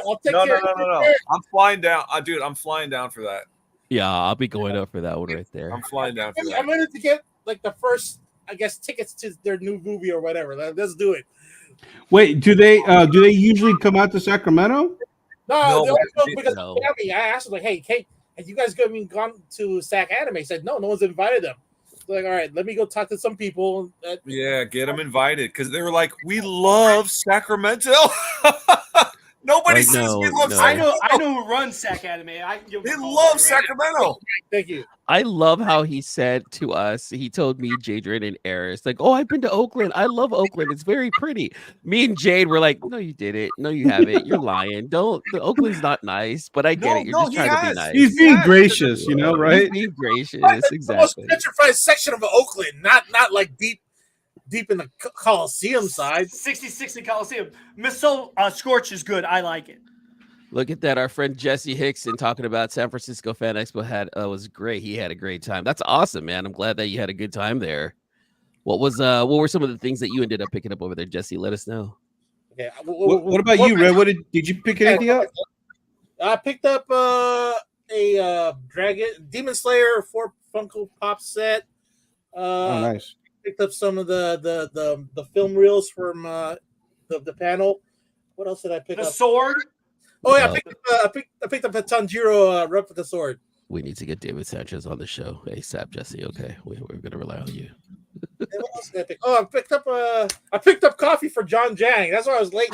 I'll take care. No. I'm flying down, dude. I'm flying down for that. Yeah, I'll be going up for that one right there. I'm flying down for that. I'm ready to get like the first, I guess, tickets to their new movie or whatever. Let's do it. Wait, do they usually come out to Sacramento? No, No, because no. I asked them like, hey, Kate, have you guys gone to Sac Anime? He said no one's invited them. So like, all right, let me go talk to some people. Yeah, get them invited because they were like, we love Sacramento. Nobody Like, says we no, love no. Sacramento. I know who runs Sac Anime. I can give They him a call love right Sacramento. Thank you. I love how he said to us, he told me, Jadrin, and Eris, like, oh, I've been to Oakland. I love Oakland. It's very pretty. Me and Jade were like, no, you didn't. No, you haven't. You're lying. Oakland's not nice, but I get it. You're just trying to be nice. He's being gracious, right? He's being gracious, The most exactly. petrified section of Oakland, not like deep in the Coliseum side. 60 Coliseum. Missile Scorch is good. I like it. Look at that. Our friend Jesse Hickson talking about San Francisco Fan Expo was great. He had a great time. That's awesome, man. I'm glad that you had a good time there. What were some of the things that you ended up picking up over there, Jesse? Let us know. Okay. What about you, Red? Did you pick anything up? I picked up a Demon Slayer 4 Funko Pop set. Oh, nice. Picked up some of the film reels from the panel. What else did I pick up? The sword. Oh yeah, I picked up a Tanjiro replica sword. We need to get David Sanchez on the show ASAP, Jesse. Okay, we're gonna rely on you. What else did I pick? Oh, I picked up coffee for John Jang. That's why I was late.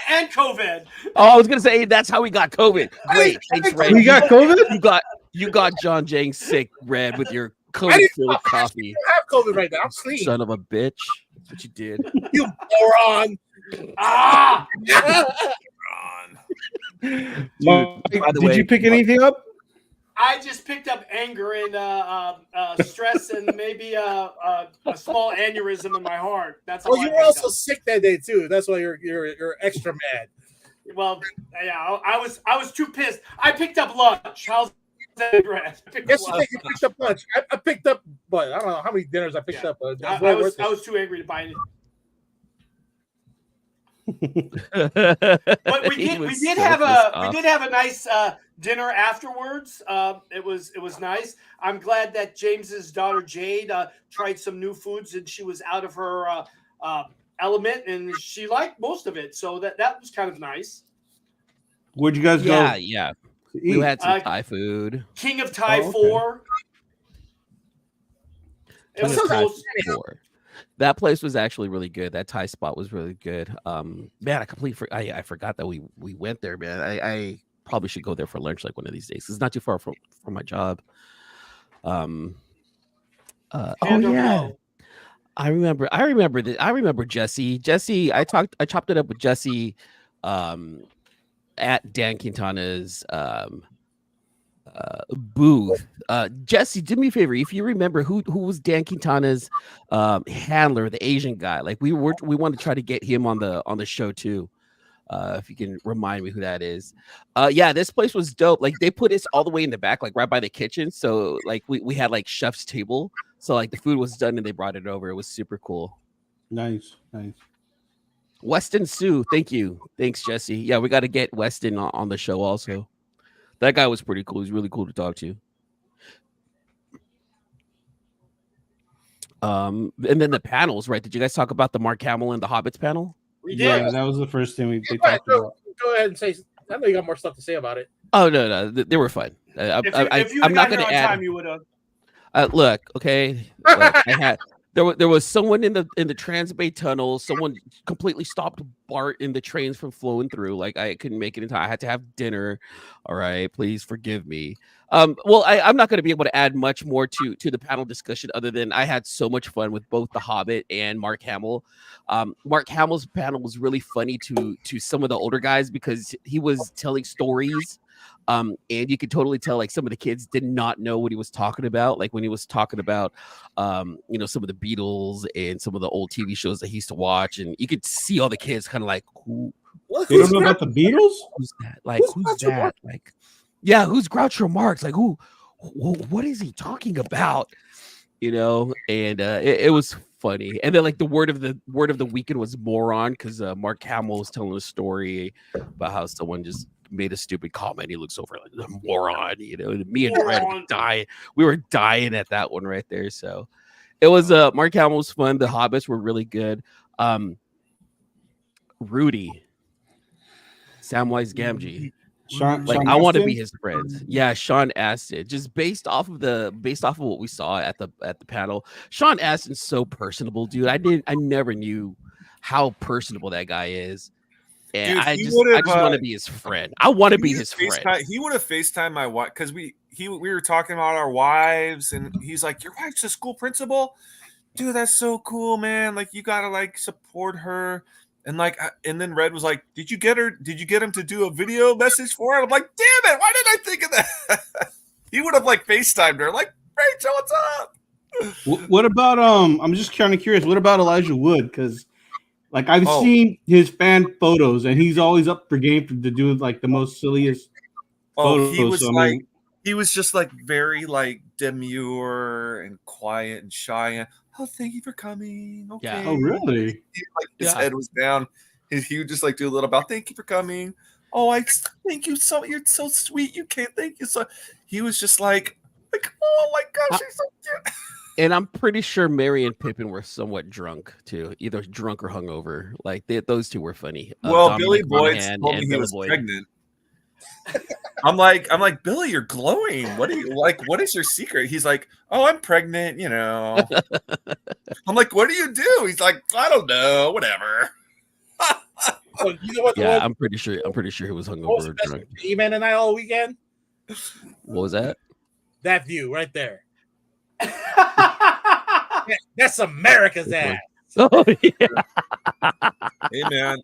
And COVID. Oh, I was gonna say that's how we got COVID. Great, thanks, Red. We got COVID. You got John Jang sick, Red, with your COVID-filled coffee. I have COVID right now. I'm clean. Son of a bitch. That's what you did. You moron. Dude, Did you pick anything up? I just picked up anger and stress and maybe a small aneurysm in my heart. That's all. Oh, you were also sick that day too. That's why you're extra mad. Well, yeah, I was too pissed. I picked up lunch. How's that, Brad? Yes, you picked up lunch. I picked up, but I don't know how many dinners I picked up. I was too angry to buy anything. But we did have a nice dinner afterwards. It was nice. I'm glad that James's daughter Jade tried some new foods and she was out of her element and she liked most of it. So that was kind of nice. Where'd you guys go? Yeah. We had some Thai food. King of Thai 4. It was close. That place was actually really good. That Thai spot was really good. Man, I forgot that we went there, man. I probably should go there for lunch like one of these days. It's not too far from my job. Oh yeah. I remember that. I remember Jesse. I chopped it up with Jesse at Dan Quintana's booth. Jesse, do me a favor. If you remember who was Dan Quintana's handler, the Asian guy, like we want to try to get him on the show too. If you can remind me who that is. Yeah, this place was dope. Like they put us all the way in the back, like right by the kitchen. So like we had like chef's table. So like the food was done and they brought it over. It was super cool. Nice. Weston Sue, thank you. Thanks, Jesse. Yeah, we got to get Weston on the show also. That guy was pretty cool. He's really cool to talk to. And then the panels, right? Did you guys talk about the Mark Hamill and the Hobbits panel? We did. Yeah, that was the first thing they talked about. Go ahead and say. I know you got more stuff to say about it. Oh no, they were fun. If you I'm had not gotten going to here on add. time, you would have. Look, okay. Look, there was someone in the Transbay Tunnel. Someone completely stopped Bart in the trains from flowing through. Like I couldn't make it in time. I had to have dinner. All right, please forgive me. Well, I'm not going to be able to add much more to the panel discussion other than I had so much fun with both The Hobbit and Mark Hamill. Mark Hamill's panel was really funny to some of the older guys because he was telling stories. And you could totally tell like some of the kids did not know what he was talking about. Like when he was talking about, some of the Beatles and some of the old TV shows that he used to watch. And you could see all the kids kind of like, They don't know about the Beatles? Who's that? Like, who's that? Like, yeah, who's Groucho Marx? Like, what is he talking about? And it was funny. And then like the word of the weekend was moron because Mark Hamill was telling a story about how someone just made a stupid comment. He looks over like the moron, me and Red were dying. We were dying at that one right there. So it was Mark Hamill was fun. The Hobbits were really good. Rudy, Samwise Gamgee. Sean I want to Astin? be his friend. Yeah, Sean Astin. Just based off of what we saw at the panel. Sean Astin's so personable, dude. I never knew how personable that guy is. And Dude, I just want to be his friend. I want to be his friend. He would have FaceTimed my wife because we were talking about our wives, and he's like, "Your wife's a school principal, dude. That's so cool, man. Like, you gotta like support her." And like, and then Red was like, "Did you get him to do a video message for her?" I'm like, "Damn it! Why did I think of that?" He would have like FaceTimed her, like, "Rachel, what's up?" What about I'm just kind of curious. What about Elijah Wood? Because like I've seen his fan photos, and he's always up for game to do like the most silliest. Oh, he photos, was he was just like very like demure and quiet and shy. And oh, thank you for coming. Okay. Yeah. Oh, really? His head was down. He would just like do a little about thank you for coming. Oh, I thank you so. You're so sweet. You can't thank you so. He was just like oh my gosh, you're so cute. And I'm pretty sure Mary and Pippin were somewhat drunk too, either drunk or hungover. Like those two were funny. Well, Dominic Billy Boyd Monaghan told me and he Bella was Boyd. pregnant. I'm like, Billy, you're glowing. What do you like? What is your secret? He's like, oh, I'm pregnant. I'm like, what do you do? He's like, I don't know, whatever. You know what? Yeah, I'm pretty sure he was hungover or drunk. E-Man and I all weekend. What was that? That view right there. That's America's ass. Oh yeah. Hey man,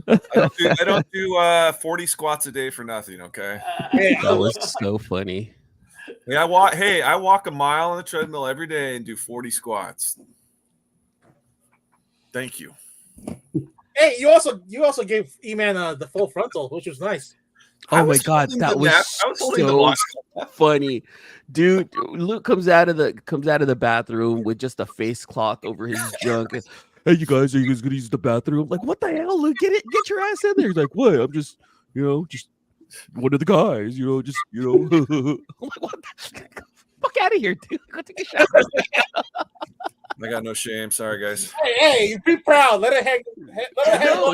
I don't do 40 squats a day for nothing. Okay. That was so funny. Yeah, I walk a mile on the treadmill every day and do 40 squats. Thank you. Hey, you also gave E-Man the full frontal, which was nice. Oh my god, that was so funny, dude. Luke comes out of the bathroom with just a face cloth over his junk. And, hey, you guys, are you guys gonna use the bathroom? Like, what the hell, Luke? Get your ass in there. He's like, what? I'm just one of the guys, I'm like, what the fuck out of here, dude. Go take a shower. I got no shame. Sorry, guys. Hey, be proud. Let it hang.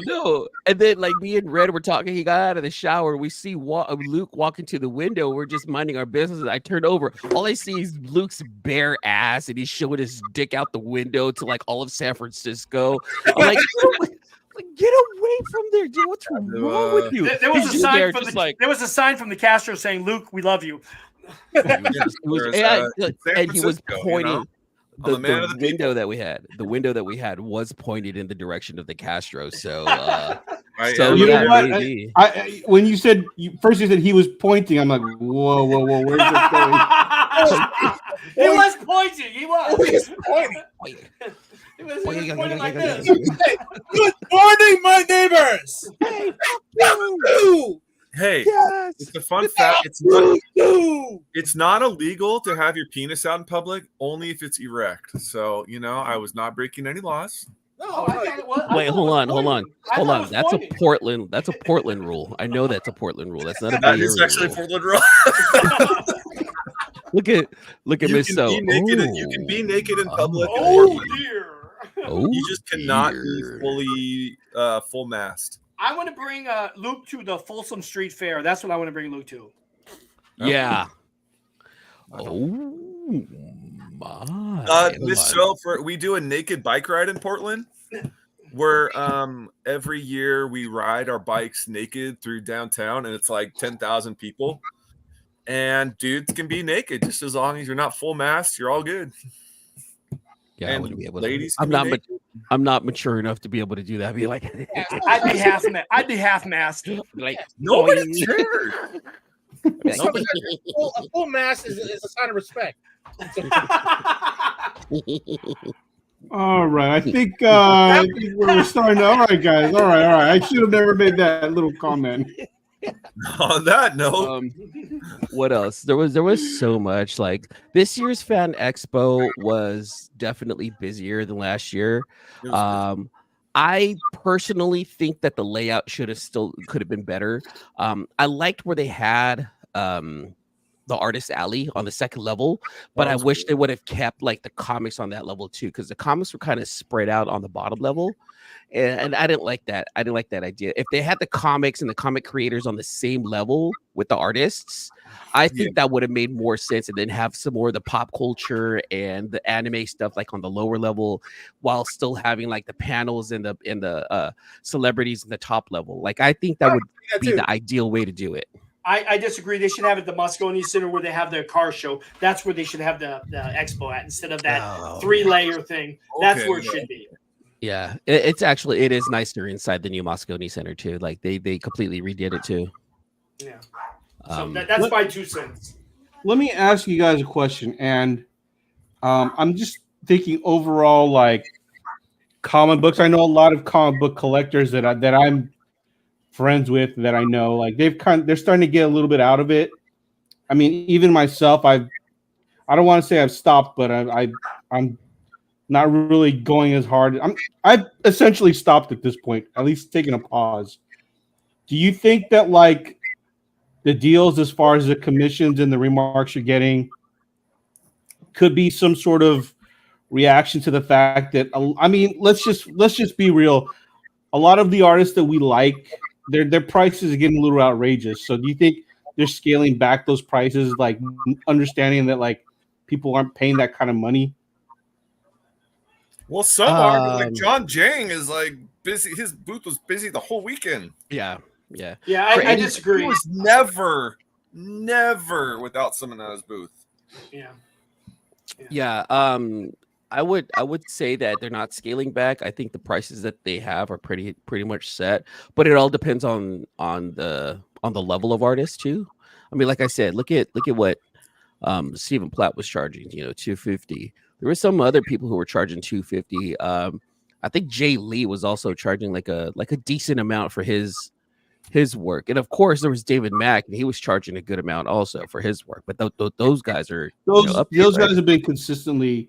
No. And then, like, me and Red were talking. He got out of the shower. We see Luke walking to the window. We're just minding our business. I turn over. All I see is Luke's bare ass, and he's showing his dick out the window to like all of San Francisco. I'm like, get away from there, dude. What's wrong with you? There was a sign from the Castro saying, "Luke, we love you." And he was pointing. I'm a man of the window people. the window that we had was pointed in the direction of the Castro. So, You know what? maybe. When you said first, you said he was pointing. I'm like, whoa, where's this going? He was pointing. He was pointing. He was pointing like this. Good morning, my neighbors. Hey, Hey, yes. it's a fun fact. It's not illegal to have your penis out in public, only if it's erect. So, I was not breaking any laws. No, I thought it was. Wait, hold on. I thought it was That's pointing. a Portland rule. I know that's a Portland rule. That's not a That Bay is Area actually a rule. Portland rule. Look at Miss So. You can be naked in public. in Oh Portland. dear. You just cannot be fully full mast. I want to bring Luke to the Folsom Street Fair. That's what I want to bring Luke to. Yeah. Oh my. Miss So, we do a naked bike ride in Portland, where every year we ride our bikes naked through downtown, and it's like 10,000 people. And dudes can be naked just as long as you're not full mast. You're all good. Yeah, and I wouldn't be able ladies to. can I'm not mature enough to be able to do that. I'd be like, I'd be half mast. like nobody cares. A full mass is a sign of respect. All right, I think we're starting. All right, guys. All right. I should have never made that little comment. On that note, what else? There was so much. Like this year's Fan Expo was definitely busier than last year. I personally think that the layout could have been better. I liked where they had the artist alley on the second level, but I wish they would have kept like the comics on that level too, because the comics were kind of spread out on the bottom level. And I didn't like that. I didn't like that idea. If they had the comics and the comic creators on the same level with the artists, I think that would have made more sense. And then have some more of the pop culture and the anime stuff like on the lower level, while still having like the panels and the celebrities in the top level. Like I think that would be the ideal way to do it. I disagree. They should have it at the Moscone Center where they have their car show. That's where they should have the expo at, instead of that 3-layer thing. That's where it should be. Yeah, it is nicer inside the new Moscone Center too. Like they completely redid it too. Yeah. So that's my 2 cents. Let me ask you guys a question, and I'm just thinking overall, like comic books. I know a lot of comic book collectors that I'm friends with, that I know, like they're starting to get a little bit out of it. I mean, even myself, I don't want to say I've stopped, but I'm not really going as hard. I've essentially stopped at this point, at least taking a pause. Do you think that like the deals as far as the commissions and the remarks you're getting could be some sort of reaction to the fact that, I mean, let's just be real. A lot of the artists that we like, their prices are getting a little outrageous. So do you think they're scaling back those prices, like understanding that like people aren't paying that kind of money? Well, some are, like John Jang is like busy. His booth was busy the whole weekend. Yeah. I disagree. He was never without someone at his booth. Yeah. I would say that they're not scaling back. I think the prices that they have are pretty much set, but it all depends on the level of artists too. I mean, like I said, look at what Stephen Platt was charging, $250. There were some other people who were charging $250. I think Jay Lee was also charging like a decent amount for his work, and of course there was David Mack, and he was charging a good amount also for his work. But those guys are up there, those guys have been consistently,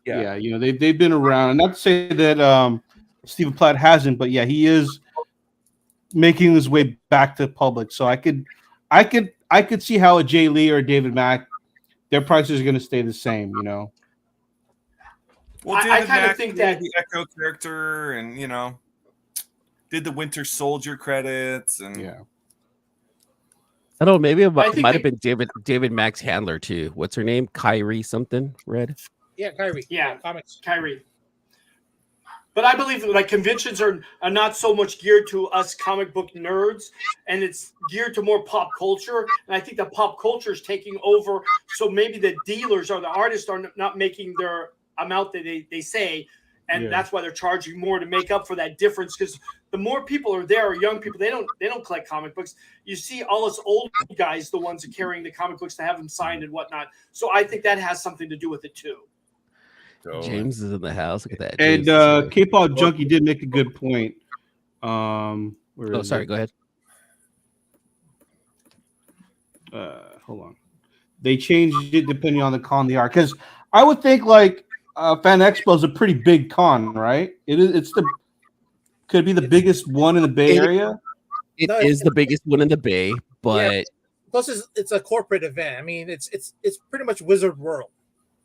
they've been around. And not to say that Stephen Platt hasn't, but yeah, he is making his way back to public. So I could see how a Jay Lee or a David Mack, their prices are going to stay the same, Well, I kind of think that the Echo character, and did the Winter Soldier credits, and I don't know. Maybe it might have been David Mack's handler too. What's her name? Kyrie something. Red. Yeah, Kyrie. Yeah, comics. Kyrie. But I believe that like conventions are not so much geared to us comic book nerds, and it's geared to more pop culture. And I think the pop culture is taking over. So maybe the dealers or the artists are not making their amount that they say, and Yeah. that's why they're charging more to make up for that difference. Because the more people are there, or young people, they don't collect comic books. You see all us old guys, the ones that are carrying the comic books to have them signed and whatnot. So I think that has something to do with it too. James is in the house. Look at that. And James is K-pop Junkie did make a good point. Where oh, is sorry. it? Go ahead. Hold on. They changed it depending on the con they are. Because I would think like Fan Expo is a pretty big con, right? Could be the biggest one in the Bay Area. It is the biggest one in the Bay, but Yeah. Plus, it's a corporate event. I mean, it's pretty much Wizard World.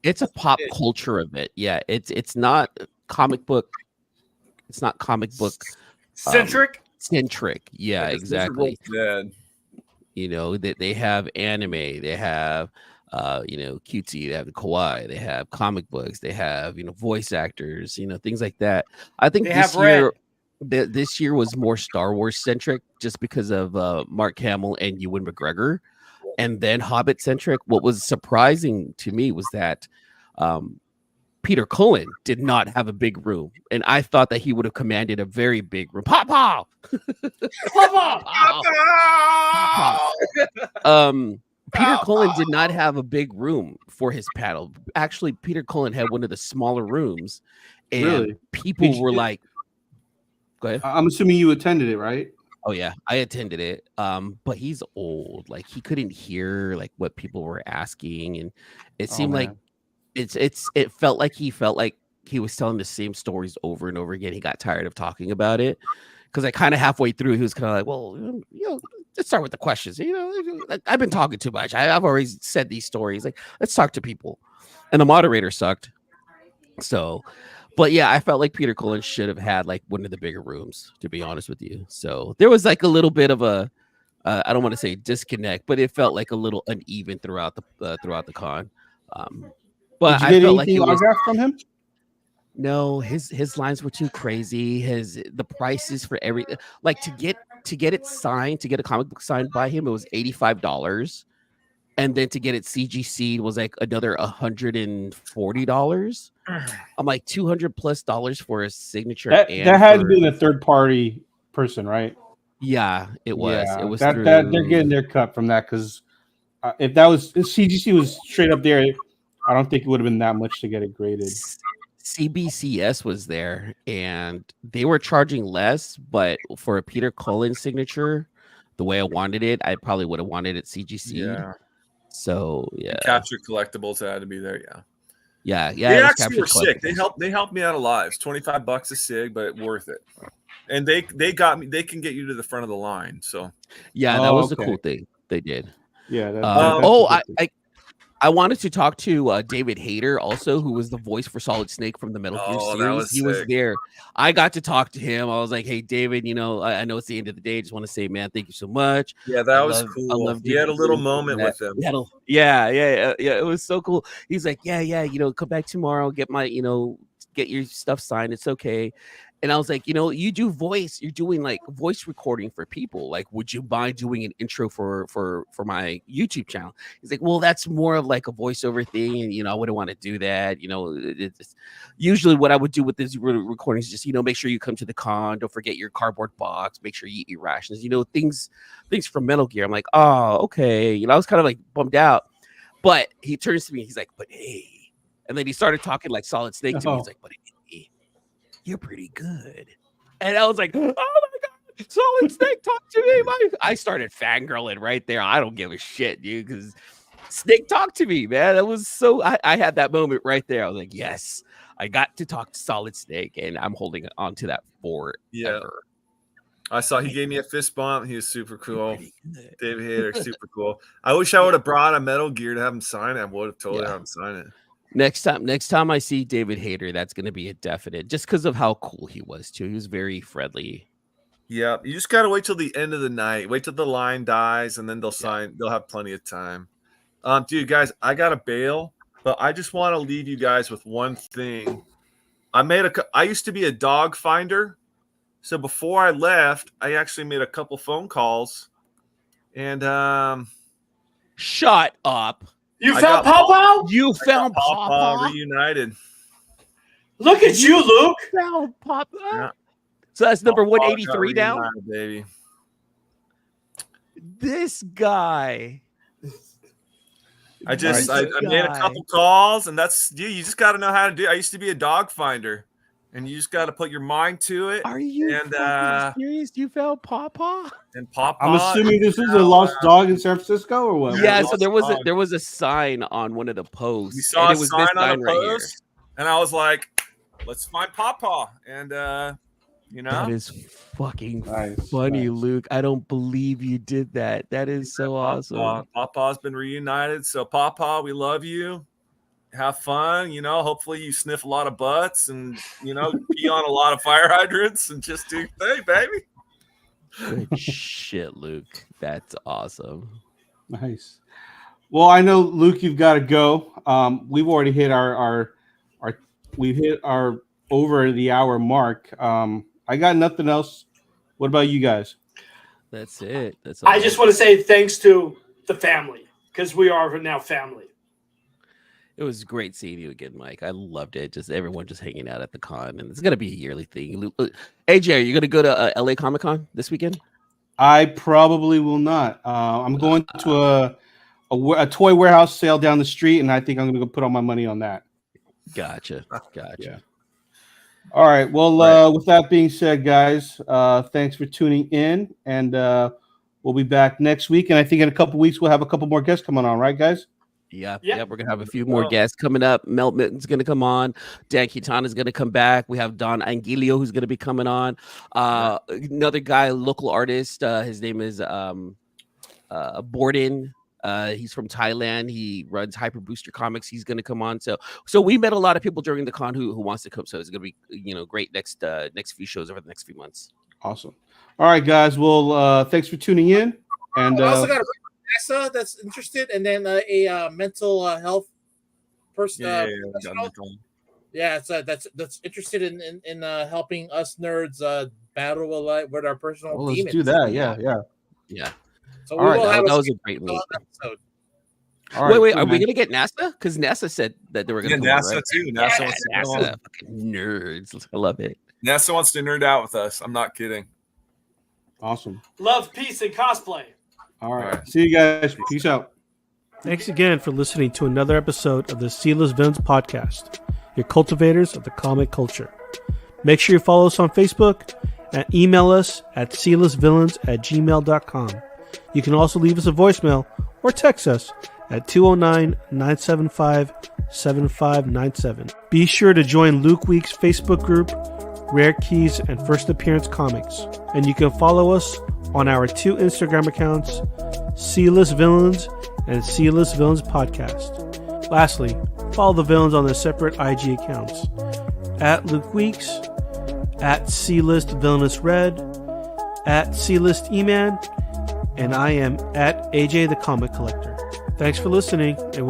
it's a pop culture event. Yeah, it's not comic book. It's not comic book Centric. Yeah, exactly. Dead. You know that they have anime. They have cutesy. They have the kawaii. They have comic books. They have voice actors. Things like that. I think They this have year. This year was more Star Wars centric just because of Mark Hamill and Ewan McGregor, and then Hobbit centric. What was surprising to me was that Peter Cullen did not have a big room, and I thought that he would have commanded a very big room. Papa! Peter Cullen did not have a big room for his panel. Actually, Peter Cullen had one of the smaller rooms, and Really? people were like, go ahead. I'm assuming you attended it, right? Oh yeah, I attended it. But he's old. Like he couldn't hear like what people were asking, and it seemed like it felt like he was telling the same stories over and over again. He got tired of talking about it because like kind of halfway through, he was kind of like, well, let's start with the questions. I've been talking too much. I've already said these stories. Like, let's talk to people. And the moderator sucked. So. But yeah, I felt like Peter Cullen should have had like one of the bigger rooms, to be honest with you. So there was like a little bit of a, I don't want to say disconnect, but it felt like a little uneven throughout the con. But Did you get I felt like anything it was autographed from him? no, his lines were too crazy. The prices for everything, like to get it signed, to get a comic book signed by him, it was $85. And then to get it CGC'd was like another $140. I'm like $200+ for a signature. That had to be a third party person, right? Yeah, it was. Yeah, it was that they're getting their cut from that because if CGC was straight up there, I don't think it would have been that much to get it graded. CBCS was there, and they were charging less, but for a Peter Cullen signature, the way I wanted it, I probably would have wanted it CGC. Yeah. So yeah, Captured collectibles had to be there. Yeah. They actually were sick. They helped me out a lot. It's $25 a sig, but worth it. And they got me. They can get you to the front of the line. So yeah, that was the cool thing they did. Yeah. I wanted to talk to David Hayter also, who was the voice for Solid Snake from the Metal Gear series. He was there. I got to talk to him. I was like, "Hey, David, I know it's the end of the day. I just want to say, man, thank you so much." Yeah, that was cool. We had a little moment with him. Yeah. It was so cool. He's like, "Yeah, come back tomorrow. Get my, get your stuff signed. It's okay." And I was like, you do voice, you're doing like voice recording for people. Like, would you mind doing an intro for my YouTube channel? He's like, well, that's more of like a voiceover thing. And, I wouldn't want to do that. It's usually what I would do with this recording is just, make sure you come to the con. Don't forget your cardboard box. Make sure you eat your rations, things from Metal Gear. I'm like, oh, okay. I was kind of like bummed out. But he turns to me. He's like, but hey. And then he started talking like Solid Snake to me. He's like, but hey, you're pretty good. And I was like, oh my God, Solid Snake, talk to me. I started fangirling right there. I don't give a shit, dude, because Snake talked to me, man. That was so, I had that moment right there. I was like, yes, I got to talk to Solid Snake, and I'm holding on to that forever. Yeah. I saw he gave me a fist bump. He was super cool. David Hayter, super cool. I wish I would have brought a Metal Gear to have him sign it. I would have told him to sign it. Next time I see David Hayter, that's going to be a definite, just because of how cool he was too. He was very friendly. Yeah, you just got to wait till the end of the night. Wait till the line dies, and then they'll sign. They'll have plenty of time. Dude, guys, I got to bail, but I just want to leave you guys with one thing. I used to be a dog finder, so before I left, I actually made a couple phone calls, and shut up. You found Paw Paw? You found Paw Paw? Reunited. Look at you, Luke. Now, Papa. Yeah. So that's number Papa got 183 down. reunited, baby. This guy. I This made a guy. couple calls, and that's you. You just got to know how to do it. I used to be a dog finder, and you just got to put your mind to it. Are you And, fucking serious? You found Papa? And Papa. I'm assuming this is a lost dog in San Francisco or what? Yeah. lost So there was dog. there was a sign on one of the posts. We saw and a it was sign this on sign a right here. post, and I was like, "Let's find Papa." And you know, That is fucking Nice, funny, nice. Luke. I don't believe you did that. That is so awesome. Papa's been reunited. So Papa, we love you. Have fun. You know, hopefully you sniff a lot of butts and pee on a lot of fire hydrants and just do your thing, baby. Good shit, Luke. That's awesome. Nice. Well, I know, Luke, you've got to go. We've already hit our over the hour mark. I got nothing else. What about you guys? That's it. That's all. I just want to say thanks to the family because we are now family. It was great seeing you again, Mike. I loved it. Just everyone just hanging out at the con, and it's gonna be a yearly thing. AJ, are you gonna go to LA Comic Con this weekend? I probably will not. I'm going to a toy warehouse sale down the street, and I think I'm going to go put all my money on that. Gotcha. Yeah. All right. Well, with that being said, guys, thanks for tuning in, and we'll be back next week. And I think in a couple weeks we'll have a couple more guests coming on, right, guys? Yeah. We're gonna have a few more guests coming up. Mel Mitten's gonna come on. Dan Quintana's gonna come back. We have Don Angilio who's gonna be coming on. Another guy, local artist. His name is Borden. He's from Thailand. He runs Hyper Booster Comics. He's gonna come on. So we met a lot of people during the con who wants to come. So it's gonna be great next few shows over the next few months. Awesome. All right, guys. Well, thanks for tuning in. And I also got a NASA that's interested, and then a mental health person. That's interested in helping us nerds battle with our personal demons. Let's do that. Yeah. So we will have that was a great move. episode. All right, Wait, cool, are we man. gonna get NASA? Because NASA said that they were gonna come on, NASA right? too. NASA wants to come on. NASA, fucking nerds. I love it. NASA wants to nerd out with us. I'm not kidding. Awesome. Love, peace, and cosplay. All right. See you guys. Peace out. Thanks again for listening to another episode of the Sealess Villains podcast, your cultivators of the comic culture. Make sure you follow us on Facebook and email us at sealessvillains@gmail.com. You can also leave us a voicemail or text us at 209-975-7597. Be sure to join Luke Week's Facebook group, Rare Keys and First Appearance Comics. And you can follow us on our 2 Instagram accounts, Sealess Villains and Sealess Villains Podcast. Lastly, follow the villains on their separate IG accounts, at Luke Weeks, at C-List Villainous Red, at C-List E-Man, and I am at AJ the Comic Collector. Thanks for listening, and